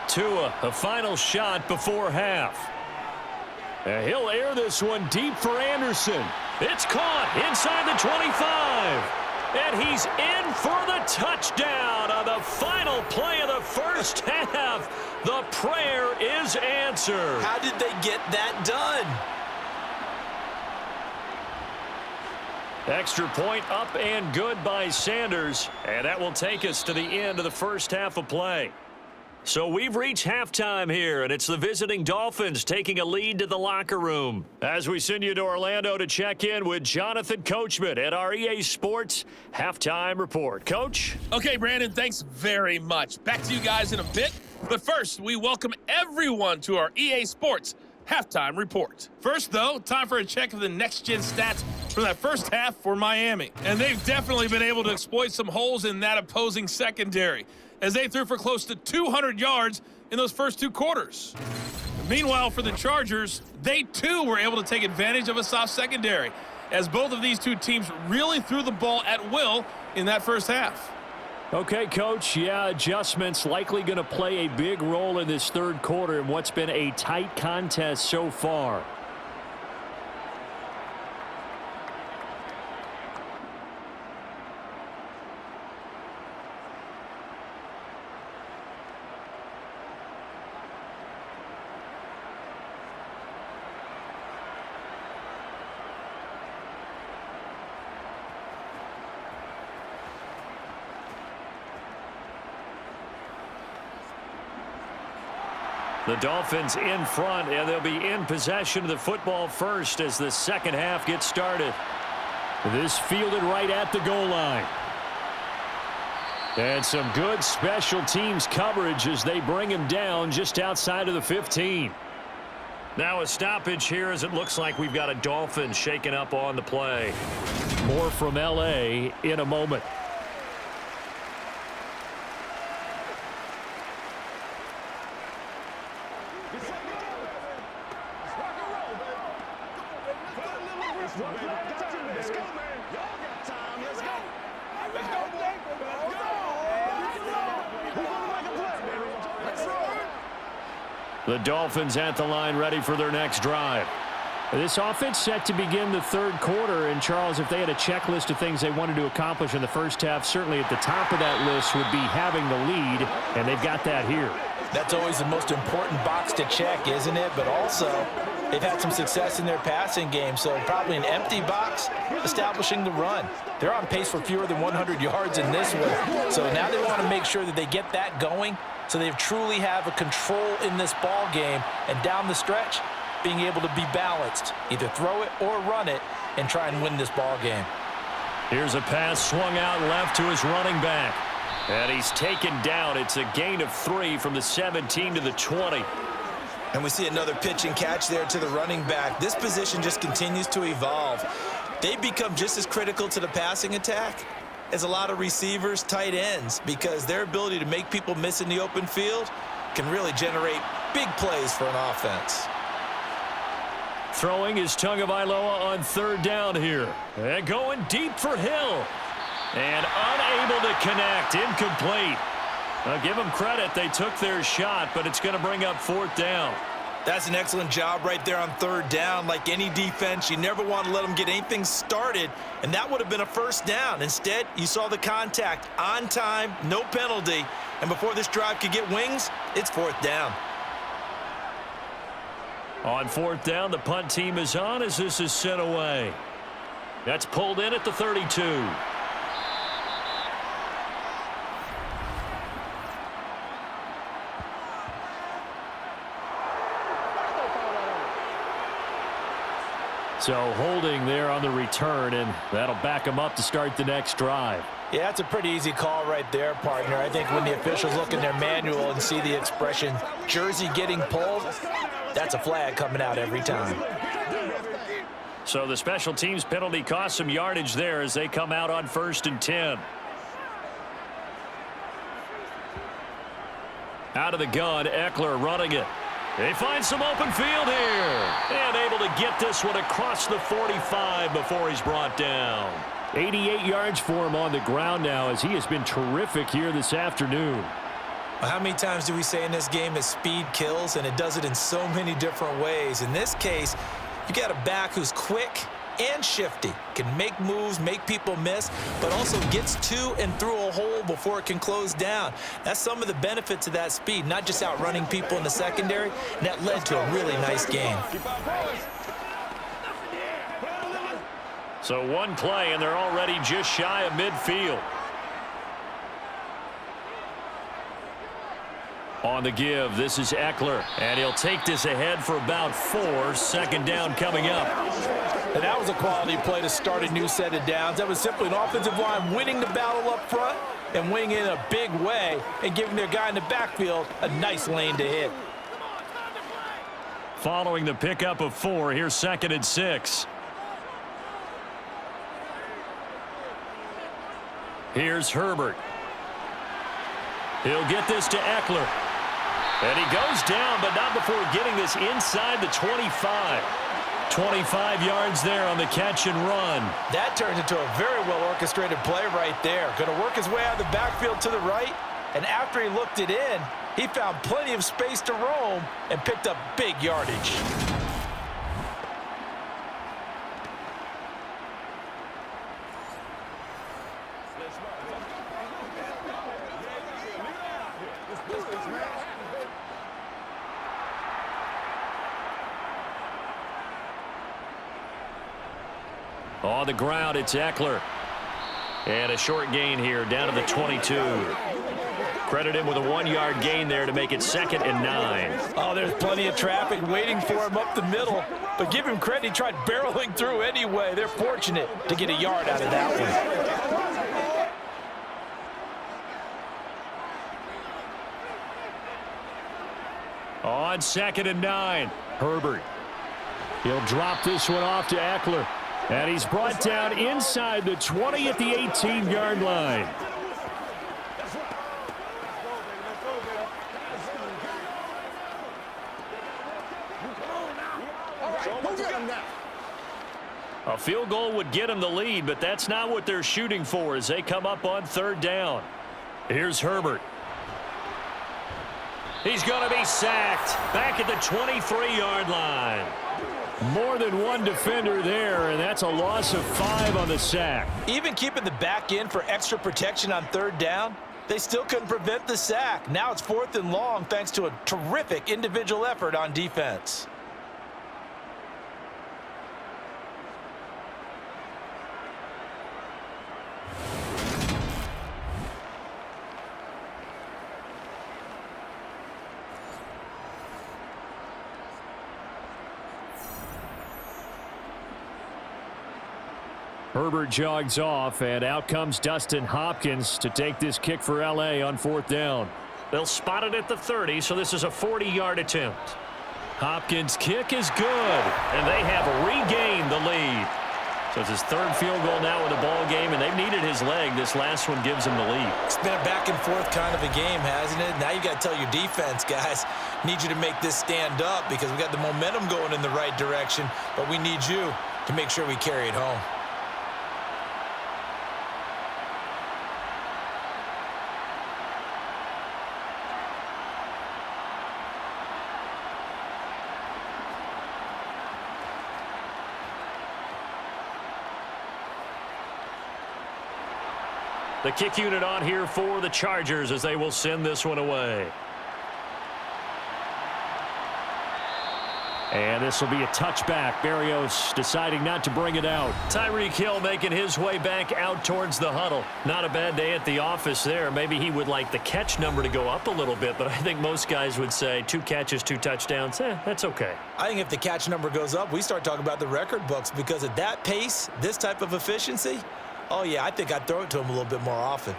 Tua, a final shot before half. And he'll air this one deep for Anderson. It's caught inside the 25. And he's in for the touchdown on the final play of the first half. The prayer is answered. How did they get that done? Extra point up and good by Sanders. And that will take us to the end of the first half of play. So we've reached halftime here, and it's the visiting Dolphins taking a lead to the locker room. As we send you to Orlando to check in with Jonathan Coachman at our EA Sports Halftime Report. Coach? Okay, Brandon, thanks very much. Back to you guys in a bit. But first, we welcome everyone to our EA Sports Halftime Report. First, though, time for a check of the next-gen stats from that first half for Miami. And they've definitely been able to exploit some holes in that opposing secondary, as they threw for close to 200 yards in those first 2 quarters. Meanwhile, for the Chargers, they too were able to take advantage of a soft secondary, as both of these two teams really threw the ball at will in that first half. Okay, Coach, yeah, adjustments likely going to play a big role in this third quarter in what's been a tight contest so far. The Dolphins in front, and they'll be in possession of the football first as the second half gets started. This fielded right at the goal line. And some good special teams coverage as they bring him down just outside of the 15. Now a stoppage here as it looks like we've got a Dolphin shaking up on the play. More from L.A. in a moment. The Dolphins at the line ready for their next drive. This offense set to begin the third quarter. And, Charles, if they had a checklist of things they wanted to accomplish in the first half, certainly at the top of that list would be having the lead, and they've got that here. That's always the most important box to check, isn't it? But also, they've had some success in their passing game, so probably an empty box establishing the run. They're on pace for fewer than 100 yards in this one. So now they want to make sure that they get that going so they truly have a control in this ball game, and down the stretch, being able to be balanced, either throw it or run it, and try and win this ball game. Here's a pass swung out left to his running back. And he's taken down. It's a gain of 3 from the 17 to the 20. And we see another pitch and catch there to the running back. This position just continues to evolve. They become just as critical to the passing attack as a lot of receivers, tight ends, because their ability to make people miss in the open field can really generate big plays for an offense. Throwing is Tagovailoa on third down here. And going deep for Hill. And unable to connect. Incomplete. I'll give them credit. They took their shot, but it's going to bring up fourth down. That's an excellent job right there on third down. Like any defense, you never want to let them get anything started, and that would have been a first down. Instead, you saw the contact on time, no penalty, and before this drive could get wings, it's fourth down. On fourth down, the punt team is on as this is sent away. That's pulled in at the 32. So holding there on the return, and that'll back him up to start the next drive. Yeah, that's a pretty easy call right there, partner. I think when the officials look in their manual and see the expression jersey getting pulled, that's a flag coming out every time. So the special teams penalty cost some yardage there as they come out on 1st and 10. Out of the gun, Eckler running it. They find some open field here. And able to get this one across the 45 before he's brought down. 88 yards for him on the ground now as he has been terrific here this afternoon. Well, how many times do we say in this game that speed kills, and it does it in so many different ways? In this case, you got a back who's quick and shifty, can make moves, make people miss, but also gets to and through a hole before it can close down. That's some of the benefits of that speed, not just outrunning people in the secondary, and that led to a really nice game. So one play, and they're already just shy of midfield. On the give, this is Eckler, and he'll take this ahead for about 4. 2nd down coming up. And that was a quality play to start a new set of downs. That was simply an offensive line winning the battle up front and winning in a big way and giving their guy in the backfield a nice lane to hit. Following the pickup of 4, here's 2nd and 6. Here's Herbert. He'll get this to Eckler. And he goes down, but not before getting this inside the 25. 25 yards there on the catch and run. That turns into a very well-orchestrated play right there. Going to work his way out of the backfield to the right, and after he looked it in, he found plenty of space to roam and picked up big yardage. On the ground, it's Eckler. And a short gain here, down to the 22. Credit him with a 1-yard gain there to make it 2nd and 9. Oh, there's plenty of traffic waiting for him up the middle. But give him credit, he tried barreling through anyway. They're fortunate to get a yard out of that one. On 2nd and 9, Herbert. He'll drop this one off to Eckler. And he's brought down inside the 20 at the 18-yard line. A field goal would get him the lead, but that's not what they're shooting for as they come up on 3rd down. Here's Herbert. He's going to be sacked back at the 23-yard line. More than one defender there, and that's a loss of 5 on the sack. Even keeping the back in for extra protection on 3rd down, they still couldn't prevent the sack. Now it's 4th and long thanks to a terrific individual effort on defense. Herbert jogs off, and out comes Dustin Hopkins to take this kick for L.A. on 4th down. They'll spot it at the 30, so this is a 40-yard attempt. Hopkins' kick is good, and they have regained the lead. So it's his 3rd field goal now in the ball game, and they've needed his leg. This last one gives him the lead. It's been a back-and-forth kind of a game, hasn't it? Now you got to tell your defense, guys, need you to make this stand up because we got the momentum going in the right direction, but we need you to make sure we carry it home. The kick unit on here for the Chargers as they will send this one away. And this will be a touchback. Barrios deciding not to bring it out. Tyreek Hill making his way back out towards the huddle. Not a bad day at the office there. Maybe he would like the catch number to go up a little bit, but I think most guys would say 2 catches, 2 touchdowns. That's okay. I think if the catch number goes up, we start talking about the record books because at that pace, this type of efficiency, oh, yeah, I think I'd throw it to him a little bit more often.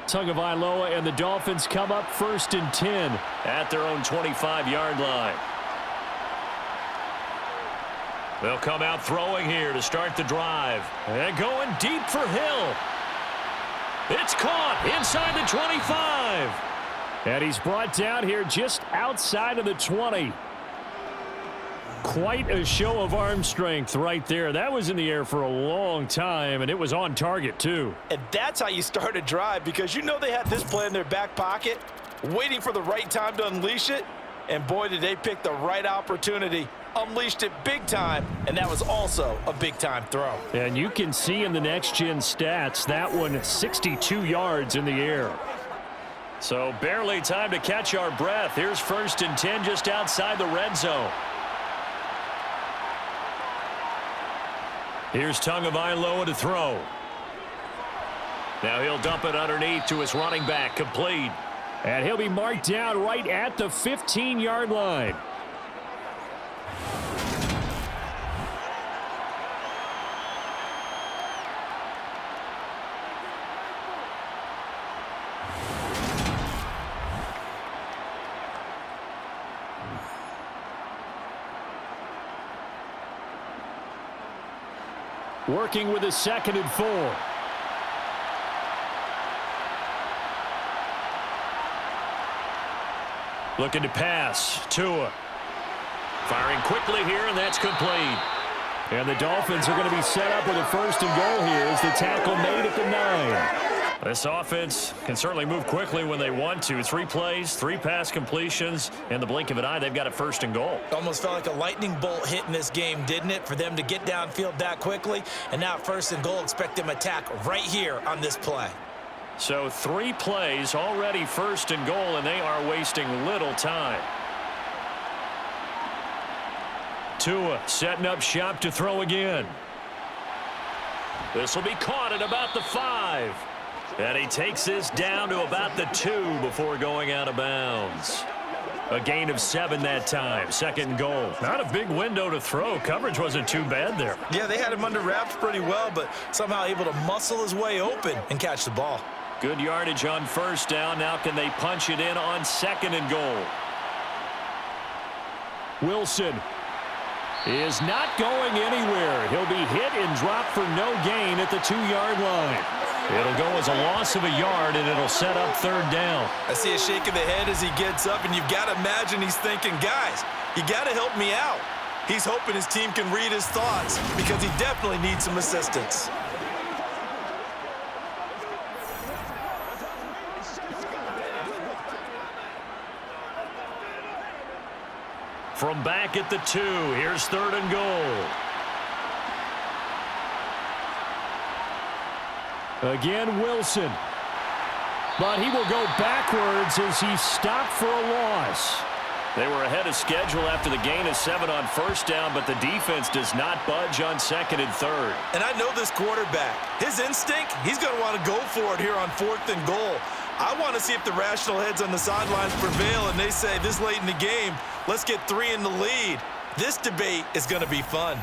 Tagovailoa and the Dolphins come up 1st and 10 at their own 25-yard line. They'll come out throwing here to start the drive. And going deep for Hill. It's caught inside the 25. And he's brought down here just outside of the 20. Quite a show of arm strength right there. That was in the air for a long time, and it was on target, too. And that's how you start a drive because you know they had this play in their back pocket, waiting for the right time to unleash it. And boy, did they pick the right opportunity. Unleashed it big time, and that was also a big-time throw. And you can see in the next-gen stats, that one 62 yards in the air. So barely time to catch our breath. Here's 1st and 10 just outside the red zone. Here's Tagovailoa to throw. Now he'll dump it underneath to his running back, complete. And he'll be marked down right at the 15-yard line. Working with a 2nd and 4. Looking to pass. Tua. Firing quickly here, and that's complete. And the Dolphins are going to be set up with a 1st and goal here as the tackle made at the 9. This offense can certainly move quickly when they want to. 3 plays, 3 pass completions. In the blink of an eye, they've got a 1st and goal. Almost felt like a lightning bolt hit in this game, didn't it? For them to get downfield that quickly. And now 1st and goal, expect them to attack right here on this play. So 3 plays, already 1st and goal, and they are wasting little time. Tua setting up shop to throw again. This will be caught at about the 5. And he takes this down to about the 2 before going out of bounds. A gain of 7 that time. 2nd and goal. Not a big window to throw. Coverage wasn't too bad there. Yeah, they had him under wraps pretty well, but somehow able to muscle his way open and catch the ball. Good yardage on 1st down. Now can they punch it in on 2nd and goal? Wilson is not going anywhere. He'll be hit and dropped for no gain at the 2-yard line. It'll go as a loss of a yard, and it'll set up 3rd down. I see a shake of the head as he gets up, and you've got to imagine he's thinking, guys, you got to help me out. He's hoping his team can read his thoughts because he definitely needs some assistance. From back at the 2, here's 3rd and goal. Again, Wilson. But he will go backwards as he stopped for a loss. They were ahead of schedule after the gain of 7 on 1st down, but the defense does not budge on 2nd and 3rd. And I know this quarterback. His instinct, he's going to want to go for it here on 4th and goal. I want to see if the rational heads on the sidelines prevail and they say this late in the game, let's get 3 in the lead. This debate is going to be fun.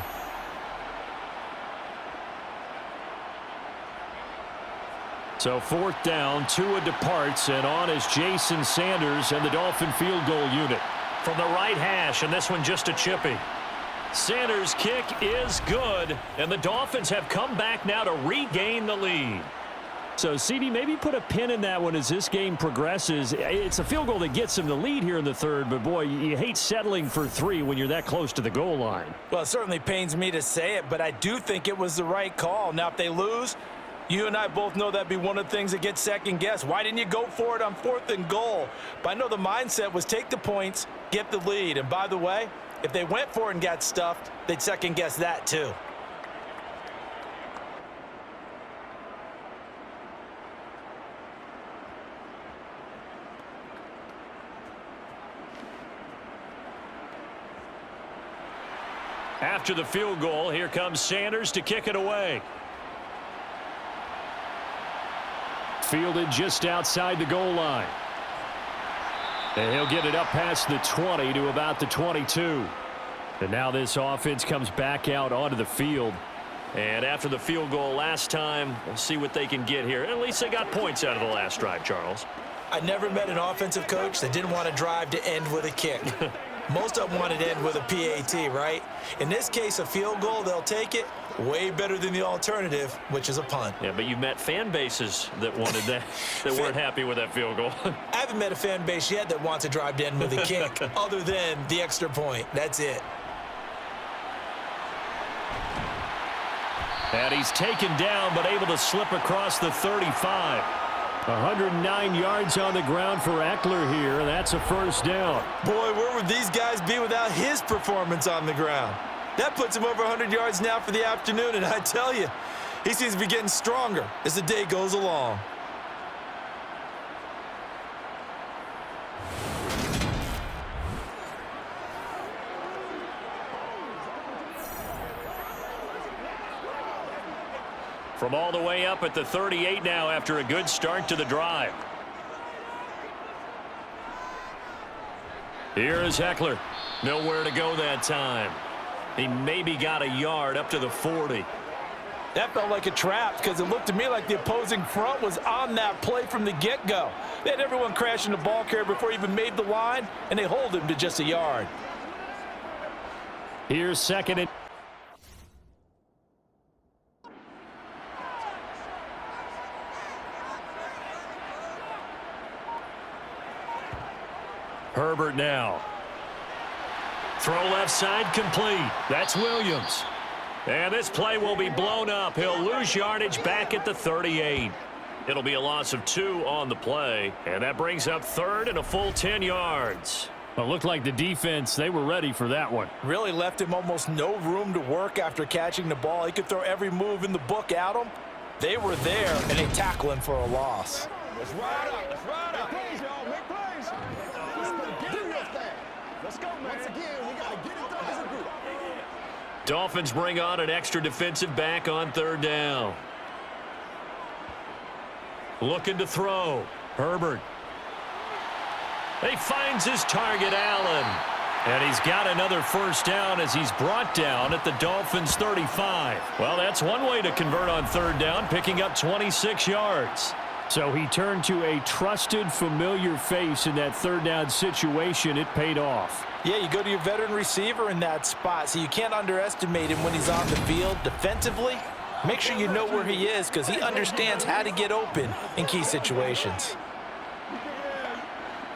So 4th down, Tua departs, and on is Jason Sanders and the Dolphin field goal unit. From the right hash, and this one just a chippy. Sanders' kick is good, and the Dolphins have come back now to regain the lead. So, CD, maybe put a pin in that one as this game progresses. It's a field goal that gets them the lead here in the 3rd, but, boy, you hate settling for 3 when you're that close to the goal line. Well, it certainly pains me to say it, but I do think it was the right call. Now, if they lose, you and I both know that'd be one of the things that gets second-guessed. Why didn't you go for it on 4th and goal? But I know the mindset was take the points, get the lead. And by the way, if they went for it and got stuffed, they'd second-guess that too. After the field goal, here comes Sanders to kick it away. Fielded just outside the goal line. And he'll get it up past the 20 to about the 22. And now this offense comes back out onto the field. And after the field goal last time, we'll see what they can get here. At least they got points out of the last drive, Charles. I never met an offensive coach that didn't want to drive to end with a kick. Most of them wanted to end with a PAT, right? In this case, a field goal, they'll take it. Way better than the alternative, which is a punt. Yeah, but you've met fan bases that wanted that, that weren't happy with that field goal. I haven't met a fan base yet that wants to drive to end with a kick, other than the extra point. That's it. And he's taken down, but able to slip across the 35. 109 yards on the ground for Eckler here. That's a 1st down. Boy, where would these guys be without his performance on the ground? That puts him over 100 yards now for the afternoon, and I tell you, he seems to be getting stronger as the day goes along. From all the way up at the 38 now after a good start to the drive. Here is Eckler. Nowhere to go that time. He maybe got a yard up to the 40. That felt like a trap because it looked to me like the opposing front was on that play from the get-go. They had everyone crashing the ball carrier before he even made the line, and they hold him to just a yard. Here's 2nd and... Herbert now. Throw left side complete. That's Williams. And this play will be blown up. He'll lose yardage back at the 38. It'll be a loss of 2 on the play. And that brings up third and a full 10 yards. Well, it looked like the defense, they were ready for that one. Really left him almost no room to work after catching the ball. He could throw every move in the book at him. They were there, and they tackle him for a loss. Let's ride up. Let's ride up. Make plays, y'all. Make plays. Do your thing. Let's go, man. Once again, we got to get it done as a group. Dolphins bring on an extra defensive back on third down. Looking to throw. Herbert. He finds his target, Allen. And he's got another first down as he's brought down at the Dolphins' 35. Well, that's one way to convert on third down, picking up 26 yards. So he turned to a trusted, familiar face in that third down situation. It paid off. Yeah, you go to your veteran receiver in that spot, so you can't underestimate him when he's on the field. Defensively, make sure you know where he is because he understands how to get open in key situations.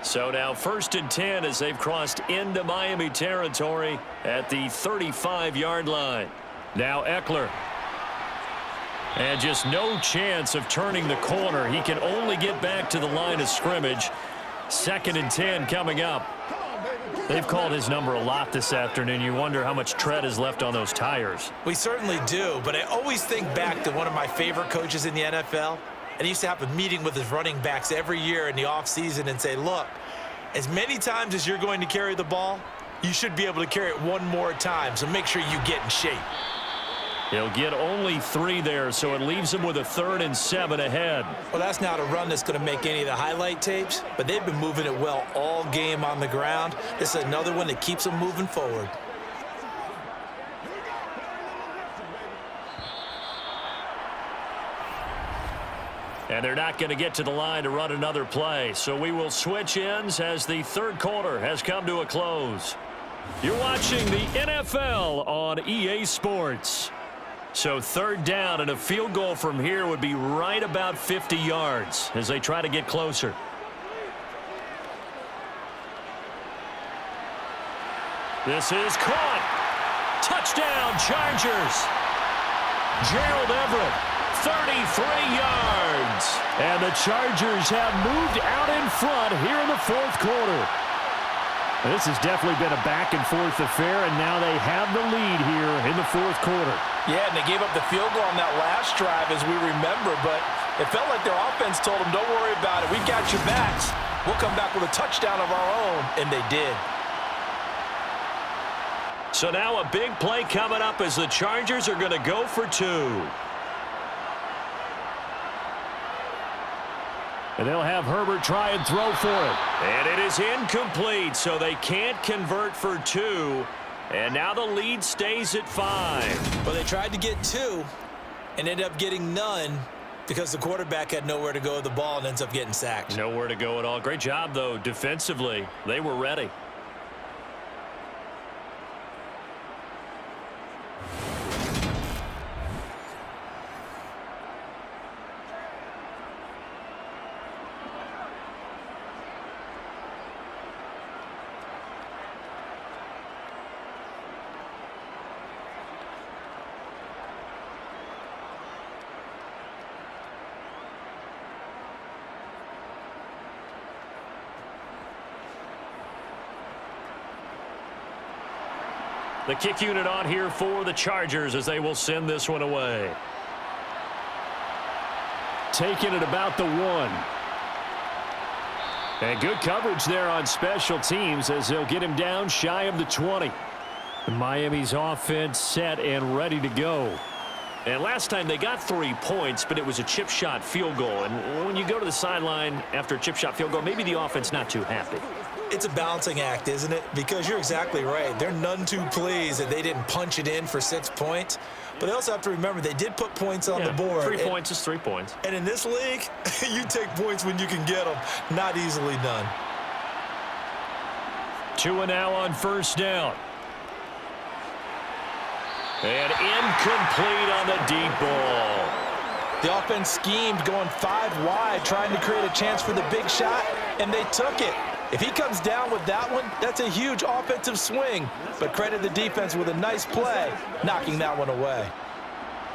So now 1st and 10 as they've crossed into Miami territory at the 35-yard line. Now Eckler. And just no chance of turning the corner. He can only get back to the line of scrimmage. 2nd and 10 coming up. They've called his number a lot this afternoon. You wonder how much tread is left on those tires. We certainly do, but I always think back to one of my favorite coaches in the NFL. And he used to have a meeting with his running backs every year in the offseason and say, look, as many times as you're going to carry the ball, you should be able to carry it one more time, so make sure you get in shape. He'll get only 3 there, so it leaves him with a 3rd and 7 ahead. Well, that's not a run that's going to make any of the highlight tapes, but they've been moving it well all game on the ground. This is another one that keeps them moving forward. And they're not going to get to the line to run another play. So we will switch ends as the third quarter has come to a close. You're watching the NFL on EA Sports. So 3rd down and a field goal from here would be right about 50 yards as they try to get closer. This is caught. Touchdown, Chargers. Gerald Everett, 33 yards. And the Chargers have moved out in front here in the 4th quarter. This has definitely been a back-and-forth affair, and now they have the lead here in the 4th quarter. Yeah, and they gave up the field goal on that last drive, as we remember, but it felt like their offense told them, don't worry about it. We've got your backs. We'll come back with a touchdown of our own, and they did. So now a big play coming up as the Chargers are going to go for 2. And they'll have Herbert try and throw for it. And it is incomplete, so they can't convert for 2. And now the lead stays at 5. Well, they tried to get 2 and ended up getting none because the quarterback had nowhere to go with the ball and ends up getting sacked. Nowhere to go at all. Great job, though, defensively. They were ready. The kick unit on here for the Chargers as they will send this one away. Taking it about the 1. And good coverage there on special teams as they'll get him down shy of the 20. Miami's offense set and ready to go. And last time they got 3 points, but it was a chip shot field goal. And when you go to the sideline after a chip shot field goal, maybe the offense not too happy. It's a balancing act, isn't it? Because you're exactly right. They're none too pleased that they didn't punch it in for 6 points. But they also have to remember they did put points on the board. 3 points is 3 points. And in this league, you take points when you can get them. Not easily done. 2 now on 1st down. And incomplete on the deep ball. The offense schemed going 5 wide, trying to create a chance for the big shot, and they took it. If he comes down with that one, that's a huge offensive swing. But credit the defense with a nice play, knocking that one away.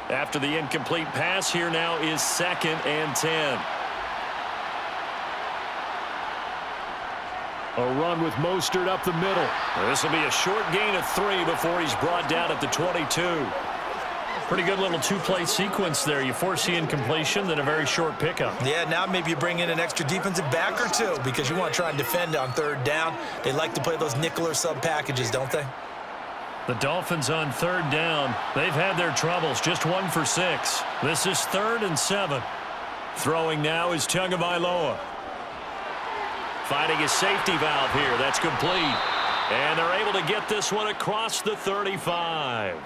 After the incomplete pass, here now is 2nd and 10. A run with Mostert up the middle. This will be a short gain of 3 before he's brought down at the 22. Pretty good little two-play sequence there. You force the incompletion, then a very short pickup. Yeah, now maybe you bring in an extra defensive back or two because you want to try and defend on 3rd down. They like to play those nickel or sub packages, don't they? The Dolphins on 3rd down. They've had their troubles, just 1 for 6. This is 3rd and 7. Throwing now is Tagovailoa. Finding a safety valve here. That's complete. And they're able to get this one across the 35.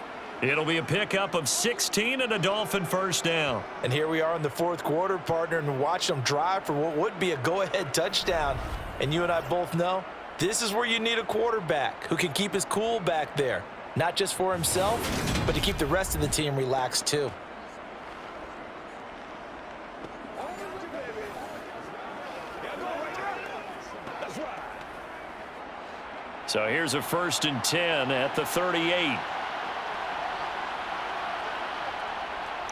It'll be a pickup of 16 and a Dolphin 1st down. And here we are in the 4th quarter, partner, and watch them drive for what would be a go-ahead touchdown. And you and I both know this is where you need a quarterback who can keep his cool back there. Not just for himself, but to keep the rest of the team relaxed too. So here's a 1st and 10 at the 38.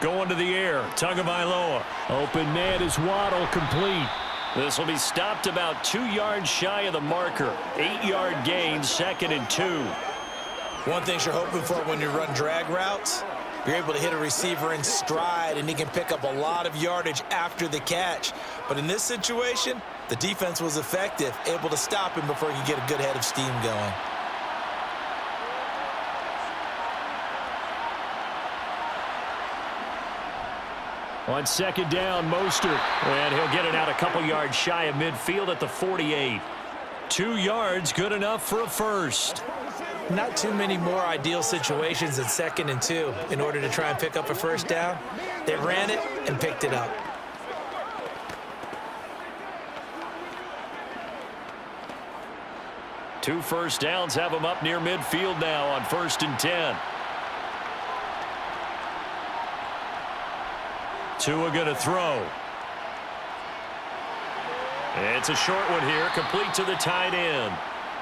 Going to the air, Tagovailoa. Open man is Waddle, complete. This will be stopped about 2 yards shy of the marker. 8-yard gain, 2nd and 2. One thing you're hoping for when you run drag routes, you're able to hit a receiver in stride, and he can pick up a lot of yardage after the catch. But in this situation, the defense was effective, able to stop him before he could get a good head of steam going. On 2nd down, Mostert. And he'll get it out a couple yards shy of midfield at the 48. 2 yards, good enough for a 1st. Not too many more ideal situations than 2nd and 2 in order to try and pick up a 1st down. They ran it and picked it up. Two 1st downs have them up near midfield now on 1st and 10. Tua going to throw. It's a short one here, complete to the tight end.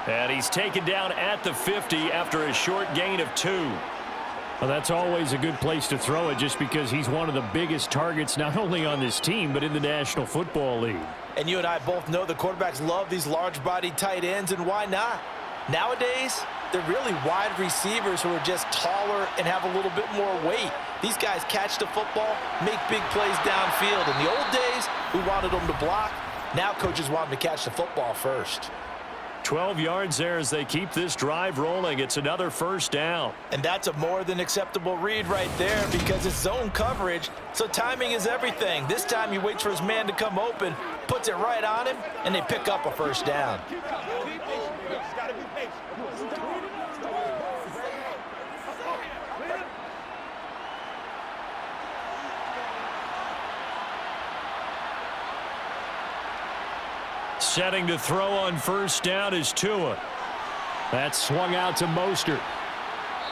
And he's taken down at the 50 after a short gain of 2. Well, that's always a good place to throw it just because he's one of the biggest targets not only on this team but in the National Football League. And you and I both know the quarterbacks love these large-bodied tight ends, and why not? Nowadays, they're really wide receivers who are just taller and have a little bit more weight. These guys catch the football, make big plays downfield. In the old days, we wanted them to block. Now coaches want them to catch the football first. 12 yards there as they keep this drive rolling. It's another 1st down. And that's a more than acceptable read right there because it's zone coverage, so timing is everything. This time he waits for his man to come open, puts it right on him, and they pick up a 1st down. Setting to throw on 1st down is Tua. That's swung out to Mostert.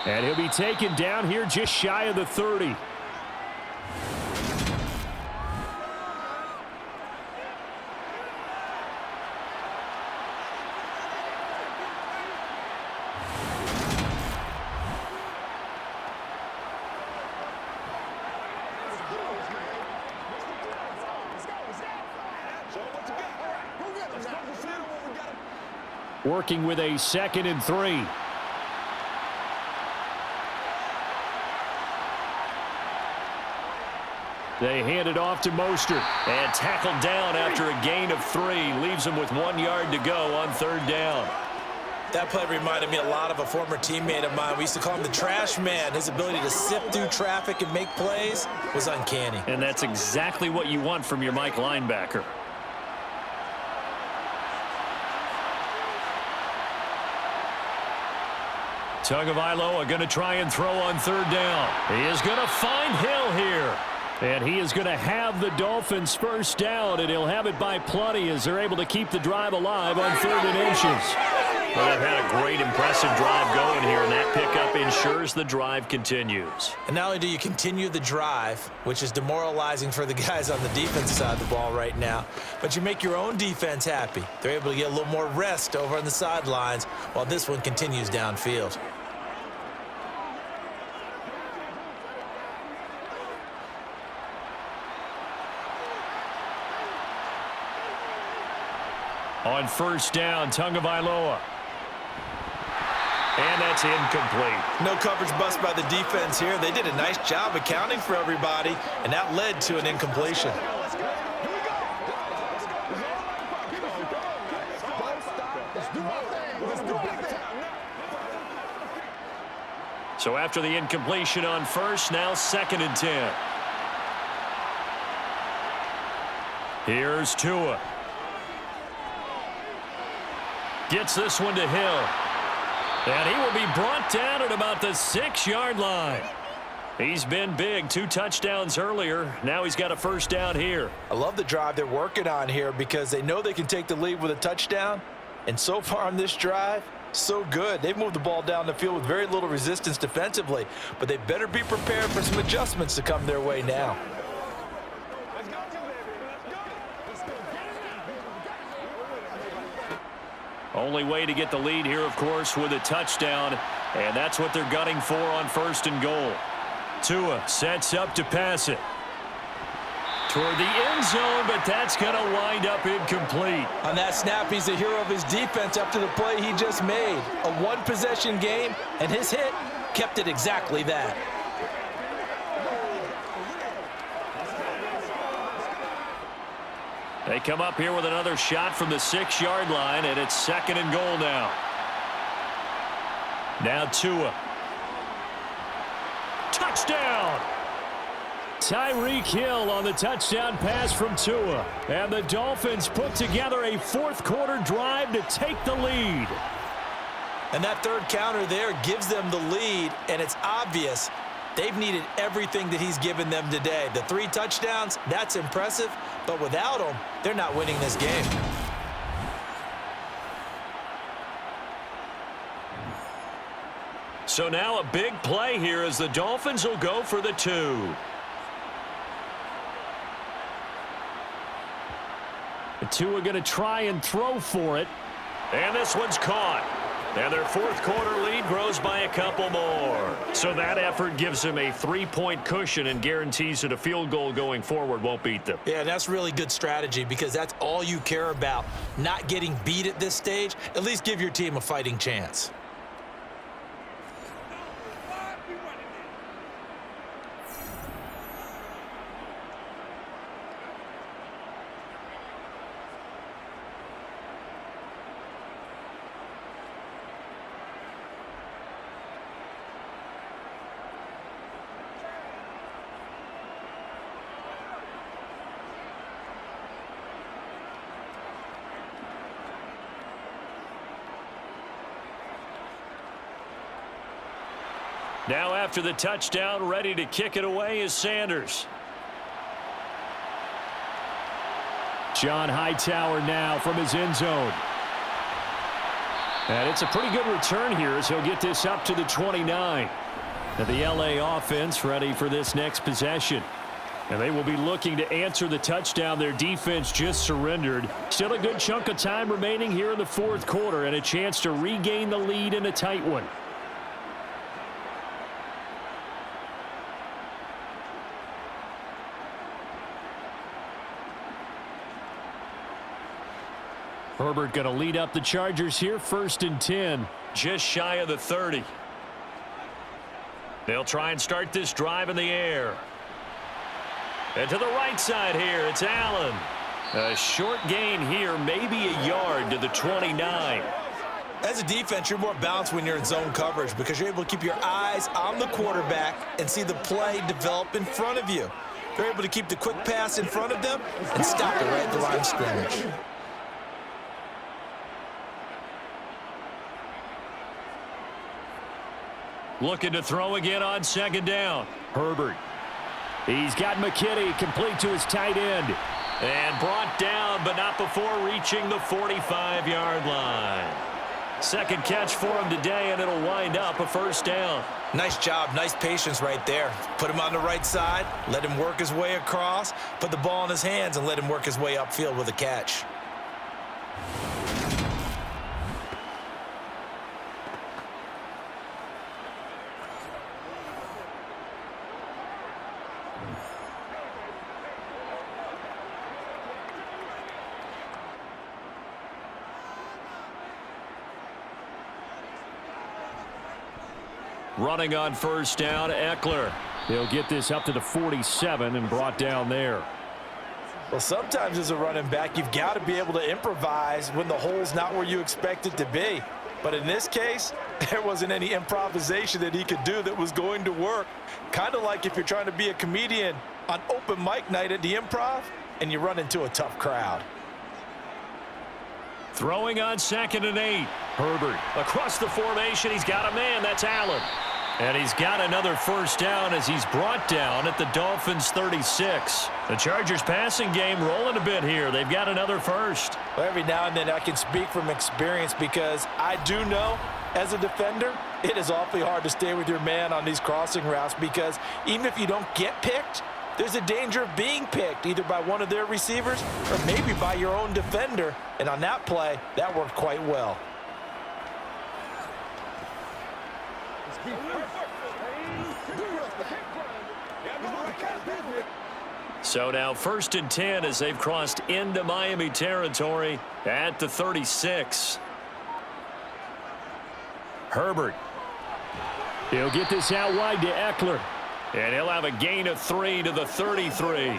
And he'll be taken down here just shy of the 30. Working with a 2nd and 3. They hand it off to Mostert. And tackled down after a gain of 3. Leaves him with 1 yard to go on 3rd down. That play reminded me a lot of a former teammate of mine. We used to call him the trash man. His ability to sift through traffic and make plays was uncanny. And that's exactly what you want from your Mike linebacker. Tagovailoa going to try and throw on 3rd down. He is going to find Hill here. And he is going to have the Dolphins 1st down, and he'll have it by plenty as they're able to keep the drive alive on 3rd and inches. Well, they've had a great, impressive drive going here, and that pickup ensures the drive continues. And not only do you continue the drive, which is demoralizing for the guys on the defensive side of the ball right now, but you make your own defense happy. They're able to get a little more rest over on the sidelines while this one continues downfield. On first down, Tagovailoa. And that's incomplete. No coverage bust by the defense here. They did a nice job accounting for everybody, and that led to an incompletion. So after the incompletion on first, now 2nd and 10. Here's Tua. Gets this one to Hill. And he will be brought down at about the 6-yard line. He's been big. 2 touchdowns earlier. Now he's got a first down here. I love the drive they're working on here because they know they can take the lead with a touchdown. And so far on this drive, so good. They've moved the ball down the field with very little resistance defensively. But they better be prepared for some adjustments to come their way now. Only way to get the lead here, of course, with a touchdown, and that's what they're gunning for on 1st and goal. Tua sets up to pass it toward the end zone, but that's going to wind up incomplete. On that snap, he's the hero of his defense after the play he just made. A one-possession game, and his hit kept it exactly that. They come up here with another shot from the 6-yard line, and it's 2nd and goal now. Now Tua. Touchdown! Tyreek Hill on the touchdown pass from Tua. And the Dolphins put together a 4th-quarter drive to take the lead. And that third counter there gives them the lead, and it's obvious they've needed everything that he's given them today. The 3 touchdowns, that's impressive, but without him, they're not winning this game. So now a big play here as the Dolphins will go for the 2. The 2 are going to try and throw for it. And this one's caught. And their 4th-quarter lead grows by a couple more. So that effort gives them a 3-point cushion and guarantees that a field goal going forward won't beat them. Yeah, that's really good strategy because that's all you care about, not getting beat at this stage. At least give your team a fighting chance. Now after the touchdown, ready to kick it away is Sanders. John Hightower now from his end zone. And it's a pretty good return here as he'll get this up to the 29. Now the LA offense ready for this next possession. And they will be looking to answer the touchdown their defense just surrendered. Still a good chunk of time remaining here in the 4th quarter and a chance to regain the lead in a tight one. Herbert going to lead up the Chargers here, 1st and 10. Just shy of the 30. They'll try and start this drive in the air. And to the right side here, it's Allen. A short gain here, maybe a yard to the 29. As a defense, you're more balanced when you're in zone coverage because you're able to keep your eyes on the quarterback and see the play develop in front of you. They're able to keep the quick pass in front of them and stop it right at the line of scrimmage. Looking to throw again on 2nd down. Herbert. He's got McKinney complete to his tight end. And brought down, but not before reaching the 45-yard line. Second catch for him today, and it'll wind up a first down. Nice job, nice patience right there. Put him on the right side, let him work his way across, put the ball in his hands, and let him work his way upfield with a catch. Running on first down, Eckler. He'll get this up to the 47 and brought down there. Well, sometimes as a running back, you've got to be able to improvise when the hole's not where you expect it to be. But in this case, there wasn't any improvisation that he could do that was going to work. Kind of like if you're trying to be a comedian on open mic night at the Improv and you run into a tough crowd. Throwing on 2nd and 8. Herbert across the formation. He's got a man. That's Allen. And he's got another first down as he's brought down at the Dolphins 36. The Chargers passing game rolling a bit here. They've got another first. Well, every now and then I can speak from experience because I do know as a defender, it is awfully hard to stay with your man on these crossing routes because even if you don't get picked, there's a danger of being picked either by one of their receivers or maybe by your own defender. And on that play, that worked quite well. So now 1st and 10 as they've crossed into Miami territory at the 36. Herbert. He'll get this out wide to Eckler. And he'll have a gain of 3 to the 33.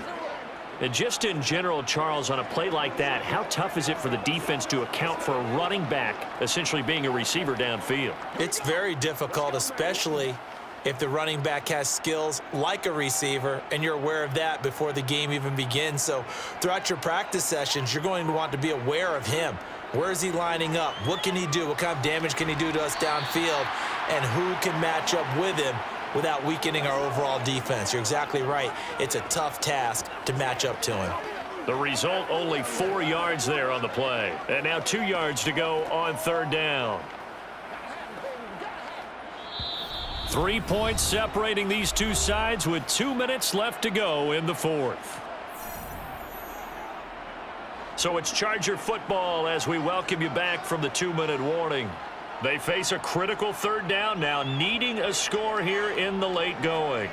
And just in general, Charles, on a play like that, how tough is it for the defense to account for a running back essentially being a receiver downfield? It's very difficult, especially if the running back has skills like a receiver and you're aware of that before the game even begins. So throughout your practice sessions, you're going to want to be aware of him. Where is he lining up? What can he do? What kind of damage can he do to us downfield? And who can match up with him without weakening our overall defense? You're exactly right. It's a tough task to match up to him. The result, only 4 yards there on the play. And now 2 yards to go on 3rd down. 3 points separating these two sides with 2 minutes left to go in the 4th. So it's Charger football as we welcome you back from the 2-minute warning. They face a critical 3rd down now, needing a score here in the late going.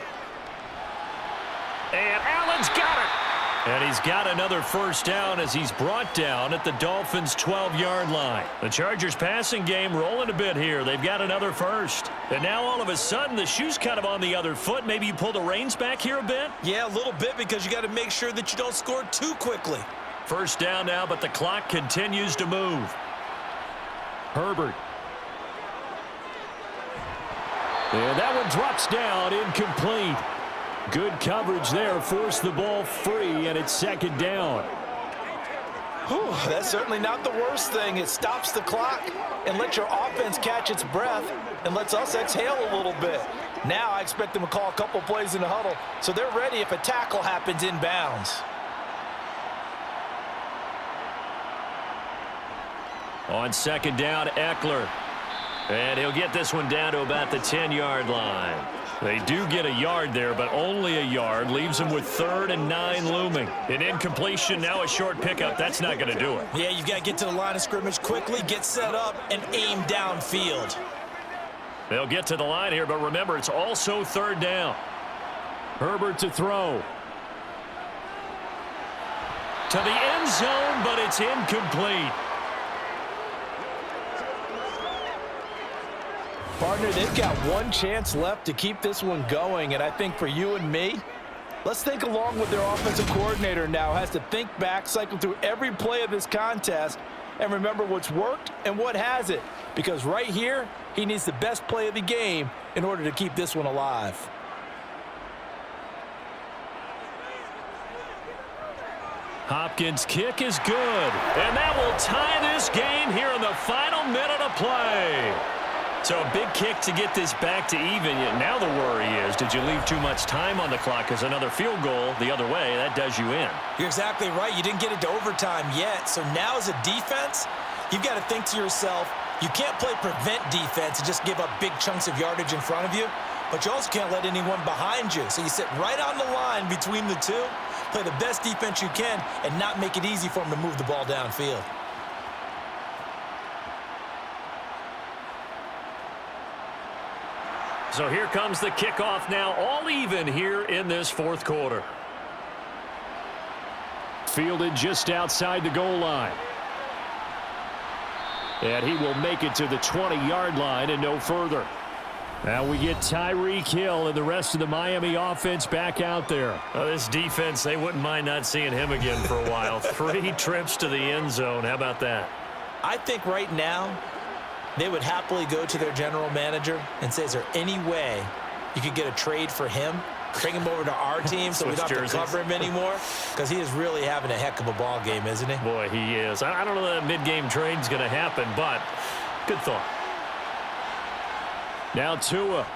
And Allen's got it. And he's got another first down as he's brought down at the Dolphins' 12-yard line. The Chargers passing game rolling a bit here. They've got another first. And now all of a sudden the shoe's kind of on the other foot. Maybe you pull the reins back here a bit? Yeah, a little bit because you got to make sure that you don't score too quickly. First down now, but the clock continues to move. Herbert. And that one drops down, incomplete. Good coverage there, forced the ball free, and it's 2nd down. Whew, that's certainly not the worst thing. It stops the clock and lets your offense catch its breath and lets us exhale a little bit. Now I expect them to call a couple plays in the huddle so they're ready if a tackle happens inbounds. On 2nd down, Eckler. And he'll get this one down to about the 10-yard line. They do get a yard there, but only a yard. Leaves them with 3rd and 9 looming. An incompletion, now a short pickup. That's not going to do it. Yeah, you've got to get to the line of scrimmage quickly, get set up, and aim downfield. They'll get to the line here, but remember, it's also 3rd down. Herbert to throw. To the end zone, but it's incomplete. Partner, they've got one chance left to keep this one going, and I think for you and me, let's think along with their offensive coordinator now. Has to think back, cycle through every play of this contest, and remember what's worked and what hasn't. Because right here, he needs the best play of the game in order to keep this one alive. Hopkins' kick is good, and that will tie this game here in the final minute of play. So a big kick to get this back to even. Yet now the worry is, did you leave too much time on the clock? Because another field goal the other way, that does you in. You're exactly right. You didn't get it to overtime yet. So now as a defense, you've got to think to yourself, You can't play prevent defense and just give up big chunks of yardage in front of you, but you also can't let anyone behind you. So you sit right on the line between the two, play the best defense you can, and not make it easy for them to move the ball downfield. So here comes the kickoff now, all even here in this fourth quarter. Fielded just outside the goal line. And he will make it to the 20-yard line and no further. Now we get Tyreek Hill and the rest of the Miami offense back out there. This defense, they wouldn't mind not seeing him again for a while. 3 trips to the end zone. How about that? I think right now they would happily go to their general manager and say, is there any way you could get a trade for him? Bring him over to our team so we don't have to cover him anymore? Because he is really having a heck of a ball game, isn't he? Boy, he is. I don't know that mid-game trade's going to happen, but good thought. Now Tua.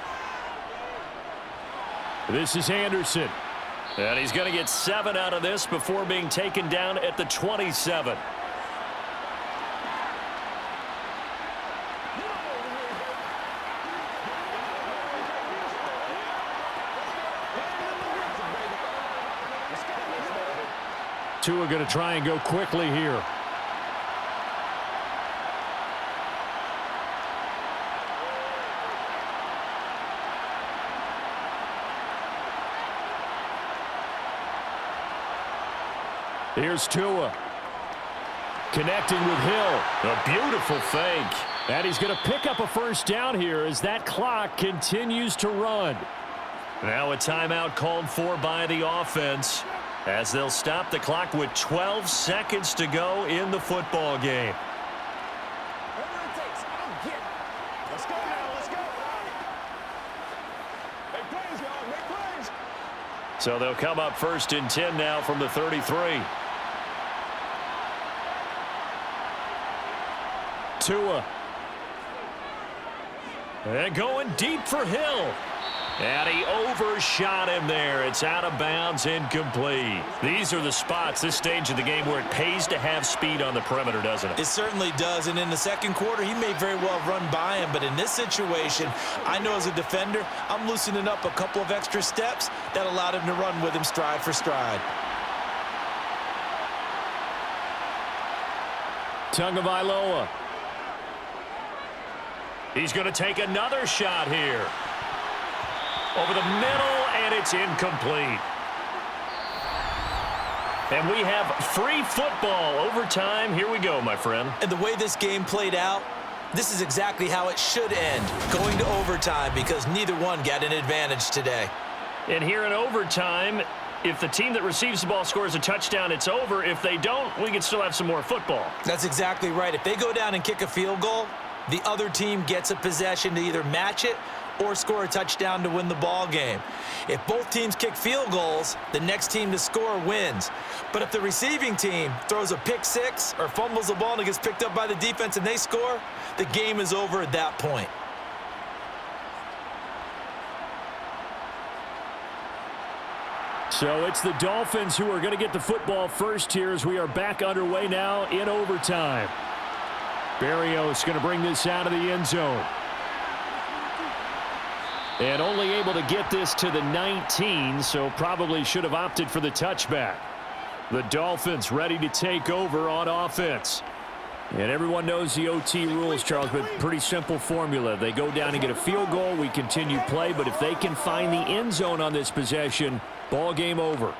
This is Anderson. And he's going to get 7 out of this before being taken down at the 27. Tua going to try and go quickly here. Here's Tua. Connecting with Hill. A beautiful fake. And he's going to pick up a first down here as that clock continues to run. Now a timeout called for by the offense, as they'll stop the clock with 12 seconds to go in the football game. Whatever it takes, I'll get it. Let's go now, let's go. Make plays, y'all, make plays. So they'll come up 1st and 10 now from the 33. Tua. And going deep for Hill. And he overshot him there. It's out of bounds, incomplete. These are the spots, this stage of the game, where it pays to have speed on the perimeter, doesn't it? It certainly does, and in the second quarter, he may very well run by him, but in this situation, I know as a defender, I'm loosening up a couple of extra steps that allowed him to run with him stride for stride. Tagovailoa. He's going to take another shot here. Over the middle, and it's incomplete. And we have free football. Overtime. Here we go, my friend. And the way this game played out, this is exactly how it should end, going to overtime, because neither one got an advantage today. And here in overtime, if the team that receives the ball scores a touchdown, it's over. If they don't, we can still have some more football. That's exactly right. If they go down and kick a field goal, the other team gets a possession to either match it or score a touchdown to win the ball game. If both teams kick field goals, the next team to score wins. But if the receiving team throws a pick six or fumbles the ball and it gets picked up by the defense and they score, the game is over at that point. So it's the Dolphins who are going to get the football first here as we are back underway now in overtime. Berrios going to bring this out of the end zone. And only able to get this to the 19, so probably should have opted for the touchback. The Dolphins ready to take over on offense. And everyone knows the OT rules, Charles, but pretty simple formula. They go down and get a field goal, we continue play, but if they can find the end zone on this possession, ball game over.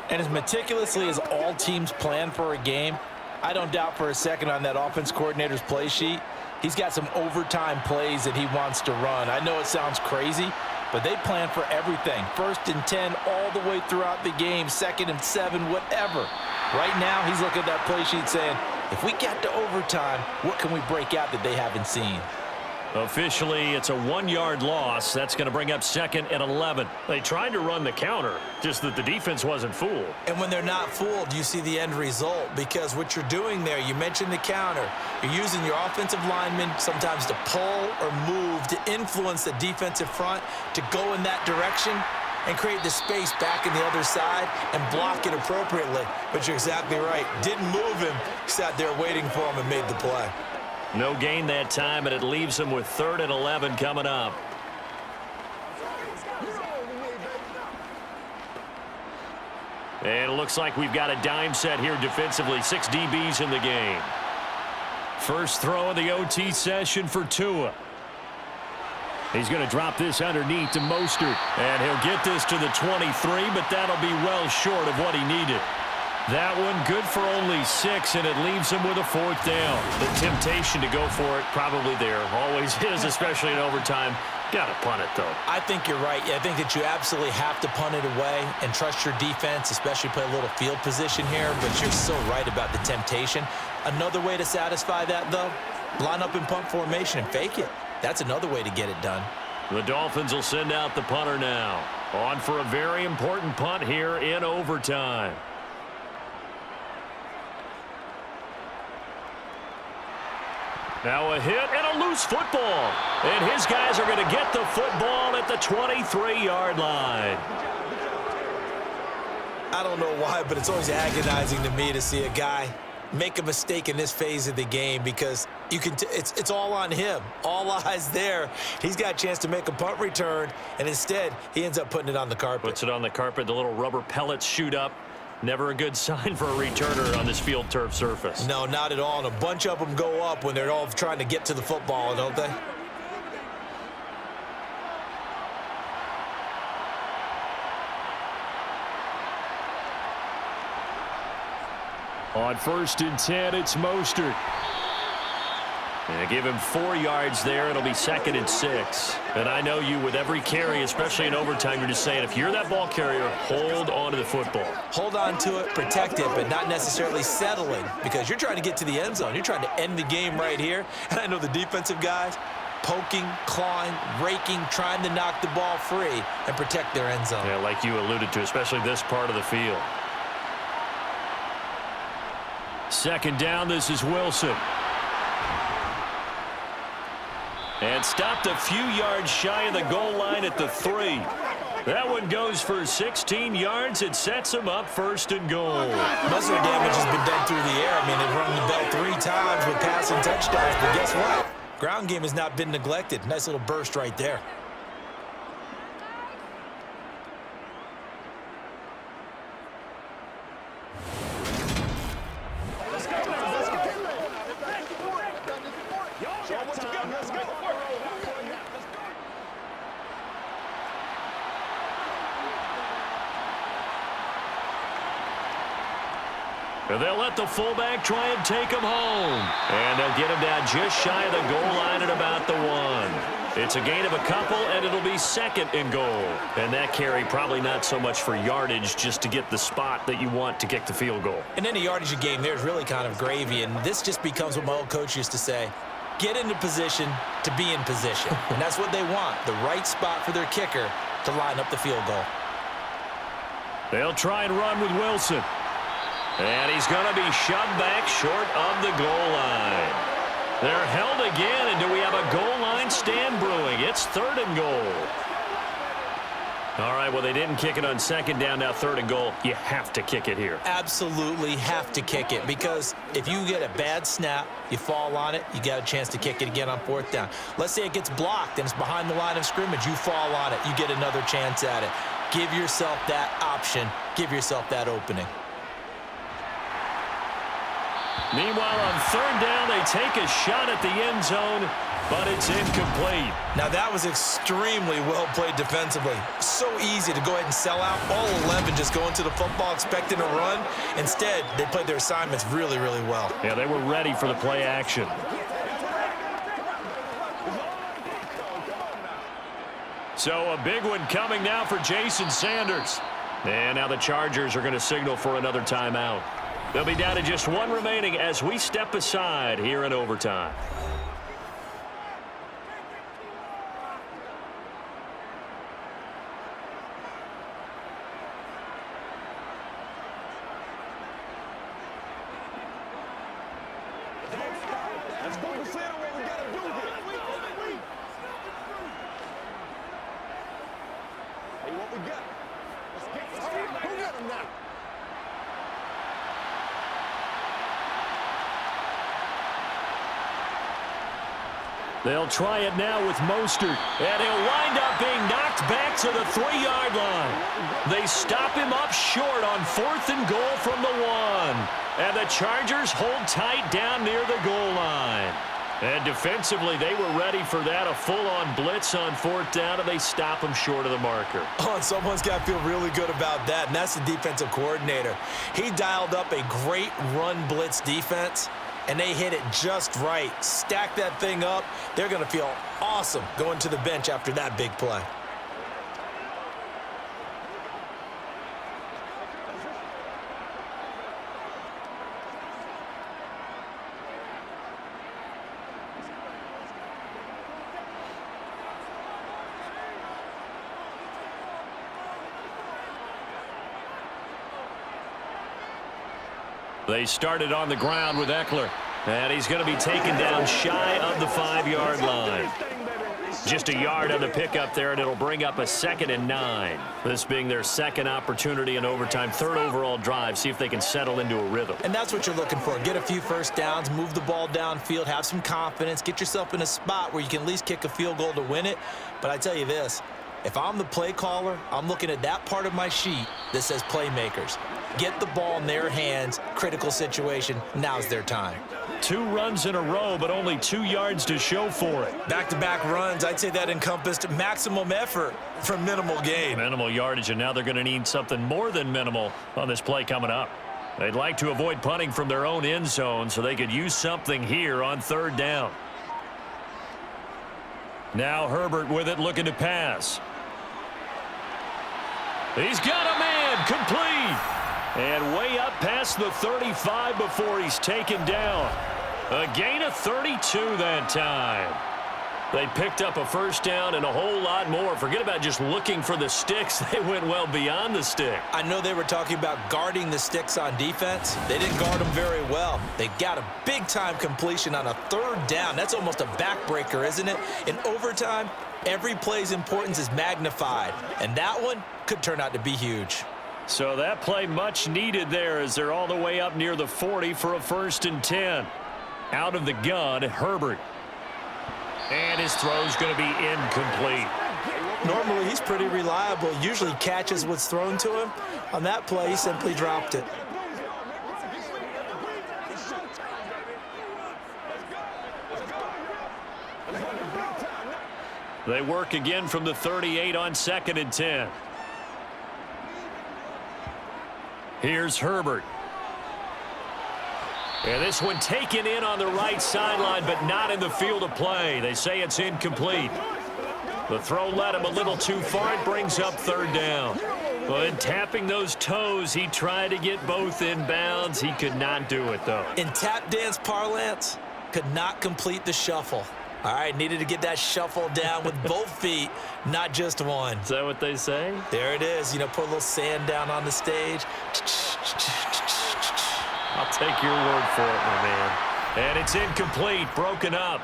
And as meticulously as all teams plan for a game, I don't doubt for a second on that offense coordinator's play sheet, he's got some overtime plays that he wants to run. I know it sounds crazy, but they plan for everything. 1st and 10 all the way throughout the game, 2nd and 7, whatever. Right now, he's looking at that play sheet saying, if we get to overtime, what can we break out that they haven't seen? Officially, it's a 1-yard loss. That's going to bring up 2nd and 11. They tried to run the counter, just that the defense wasn't fooled. And when they're not fooled, you see the end result, because what you're doing there, you mentioned the counter. You're using your offensive linemen sometimes to pull or move to influence the defensive front to go in that direction and create the space back in the other side and block it appropriately. But you're exactly right. Didn't move him, sat there waiting for him and made the play. No gain that time, and it leaves them with 3rd and 11 coming up. And it looks like we've got a dime set here defensively. 6 DBs in the game. First throw of the OT session for Tua. He's going to drop this underneath to Mostert. And he'll get this to the 23, but that'll be well short of what he needed. That one good for only 6, and it leaves him with a 4th down. The temptation to go for it probably there. Always is, especially in overtime. Got to punt it, though. I think you're right. I think that you absolutely have to punt it away and trust your defense, especially play a little field position here. But you're so right about the temptation. Another way to satisfy that, though, line up in punt formation and fake it. That's another way to get it done. The Dolphins will send out the punter now. On for a very important punt here in overtime. Now a hit and a loose football. And his guys are going to get the football at the 23-yard line. I don't know why, but it's always agonizing to me to see a guy make a mistake in this phase of the game because you can it's all on him. All eyes there. He's got a chance to make a punt return, and instead he ends up putting it on the carpet. Puts it on the carpet. The little rubber pellets shoot up. Never a good sign for a returner on this field turf surface. No, not at all. And a bunch of them go up when they're all trying to get to the football, don't they? On 1st and 10, it's Mostert. And give him 4 yards there. It'll be 2nd and 6. And I know you, with every carry, especially in overtime, you're just saying, if you're that ball carrier, hold on to the football. Hold on to it, protect it, but not necessarily settling because you're trying to get to the end zone. You're trying to end the game right here. And I know the defensive guys poking, clawing, raking, trying to knock the ball free and protect their end zone. Yeah, like you alluded to, especially this part of the field. 2nd down, this is Wilson. And stopped a few yards shy of the goal line at the 3. That one goes for 16 yards. It sets him up 1st and goal. Most of the damage has been done through the air. I mean, they've rung the bell 3 times with passing touchdowns, but guess what? Ground game has not been neglected. Nice little burst right there. And they'll let the fullback try and take him home. And they'll get him down just shy of the goal line at about the 1. It's a gain of a couple, and it'll be 2nd and goal. And that carry probably not so much for yardage, just to get the spot that you want to kick the field goal. And any yardage you gain there is really kind of gravy, and this just becomes what my old coach used to say. Get into position to be in position. And that's what they want, the right spot for their kicker to line up the field goal. They'll try and run with Wilson. And he's going to be shoved back short of the goal line. They're held again, and do we have a goal line stand brewing? It's 3rd and goal. All right, well, they didn't kick it on 2nd down, now 3rd and goal. You have to kick it here. Absolutely have to kick it because if you get a bad snap, you fall on it, you got a chance to kick it again on 4th down. Let's say it gets blocked and it's behind the line of scrimmage. You fall on it, you get another chance at it. Give yourself that option. Give yourself that opening. Meanwhile, on 3rd down, they take a shot at the end zone, but it's incomplete. Now, that was extremely well played defensively. So easy to go ahead and sell out. All 11 just go into the football expecting a run. Instead, they played their assignments really, really well. Yeah, they were ready for the play action. So a big one coming now for Jason Sanders. And now the Chargers are going to signal for another timeout. They'll be down to just 1 remaining as we step aside here in overtime. Let's focus in on what we got to do here. Hey, what we got? Let's get this. Who got him now? They'll try it now with Mostert, and he'll wind up being knocked back to the 3-yard line. They stop him up short on 4th and goal from the 1. And the Chargers hold tight down near the goal line. And defensively, they were ready for that, a full-on blitz on 4th down, and they stop him short of the marker. Oh, and someone's got to feel really good about that, and that's the defensive coordinator. He dialed up a great run blitz defense, and they hit it just right. Stack that thing up. They're going to feel awesome going to the bench after that big play. They started on the ground with Eckler, and he's going to be taken down shy of the 5-yard line. Just a yard on the pickup there, and it'll bring up a 2nd and 9. This being their second opportunity in overtime, 3rd overall drive, see if they can settle into a rhythm. And that's what you're looking for. Get a few first downs, move the ball downfield, have some confidence, get yourself in a spot where you can at least kick a field goal to win it. But I tell you this, if I'm the play caller, I'm looking at that part of my sheet that says playmakers. Get the ball in their hands, critical situation, now's their time. 2 runs in a row, but only 2 yards to show for it. Back-to-back runs, I'd say that encompassed maximum effort for minimal gain. Minimal yardage, and now they're going to need something more than minimal on this play coming up. They'd like to avoid punting from their own end zone so they could use something here on 3rd down. Now Herbert with it, looking to pass. He's got a man, complete. And way up past the 35 before he's taken down. A gain of 32 that time. They picked up a first down and a whole lot more. Forget about just looking for the sticks. They went well beyond the stick. I know they were talking about guarding the sticks on defense. They didn't guard them very well. They got a big-time completion on a 3rd down. That's almost a backbreaker, isn't it? In overtime, every play's importance is magnified. And that one could turn out to be huge. So that play much needed there as they're all the way up near the 40 for a 1st and 10. Out of the gun, Herbert. And his throw's going to be incomplete. Normally, he's pretty reliable. Usually catches what's thrown to him. On that play, he simply dropped it. They work again from the 38 on 2nd and 10. Here's Herbert. And this one taken in on the right sideline, but not in the field of play. They say it's incomplete. The throw led him a little too far. It brings up 3rd down. But tapping those toes, he tried to get both in bounds. He could not do it, though. In tap dance parlance, could not complete the shuffle. All right, needed to get that shuffle down with both feet, not just one. Is that what they say? There it is. You know, put a little sand down on the stage. I'll take your word for it, my man. And it's incomplete, broken up.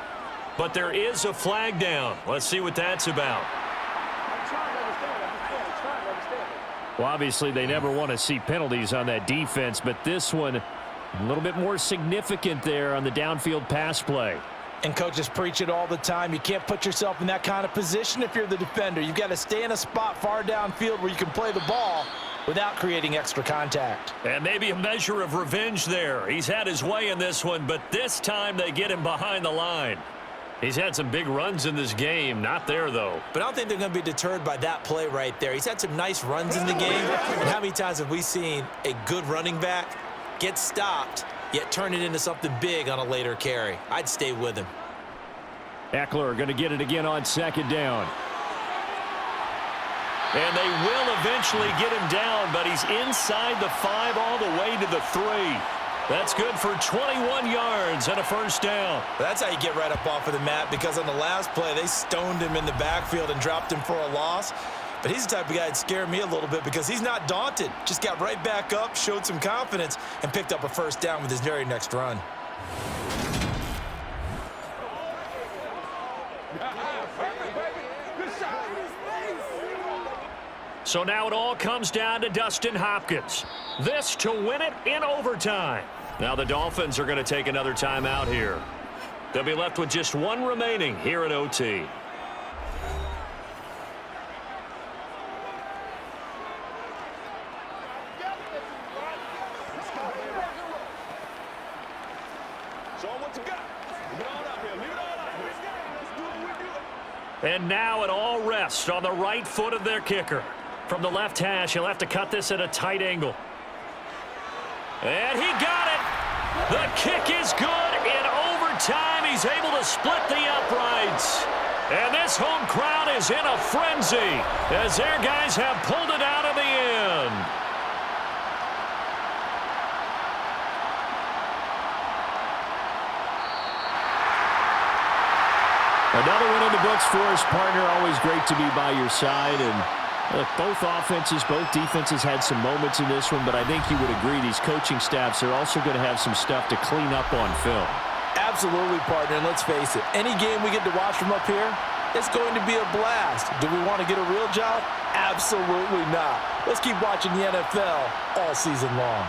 But there is a flag down. Let's see what that's about. Well, obviously, they never want to see penalties on that defense, but this one a little bit more significant there on the downfield pass play. And coaches preach it all the time. You can't put yourself in that kind of position if you're the defender. You've got to stay in a spot far downfield where you can play the ball without creating extra contact. And maybe a measure of revenge there. He's had his way in this one, but this time they get him behind the line. He's had some big runs in this game. Not there, though. But I don't think they're going to be deterred by that play right there. He's had some nice runs in the game. And how many times have we seen a good running back get stopped, yet turn it into something big on a later carry? I'd stay with him. Eckler going to get it again on 2nd down. And they will eventually get him down, but he's inside the 5 all the way to the 3. That's good for 21 yards and a first down. That's how you get right up off of the mat, because on the last play, they stoned him in the backfield and dropped him for a loss. But he's the type of guy that scared me a little bit because he's not daunted. Just got right back up, showed some confidence, and picked up a first down with his very next run. So now it all comes down to Dustin Hopkins. This to win it in overtime. Now the Dolphins are going to take another timeout here. They'll be left with just one remaining here at OT. And now it all rests on the right foot of their kicker. From the left hash, he'll have to cut this at a tight angle. And he got it. The kick is good. In overtime, he's able to split the uprights. And this home crowd is in a frenzy as their guys have pulled it out in the end. Another one in the books for his partner. Always great to be by your side. And look, both offenses, both defenses had some moments in this one, but I think you would agree these coaching staffs are also going to have some stuff to clean up on film. Absolutely, partner, and let's face it, any game we get to watch from up here, it's going to be a blast. Do we want to get a real job? Absolutely not. Let's keep watching the NFL all season long.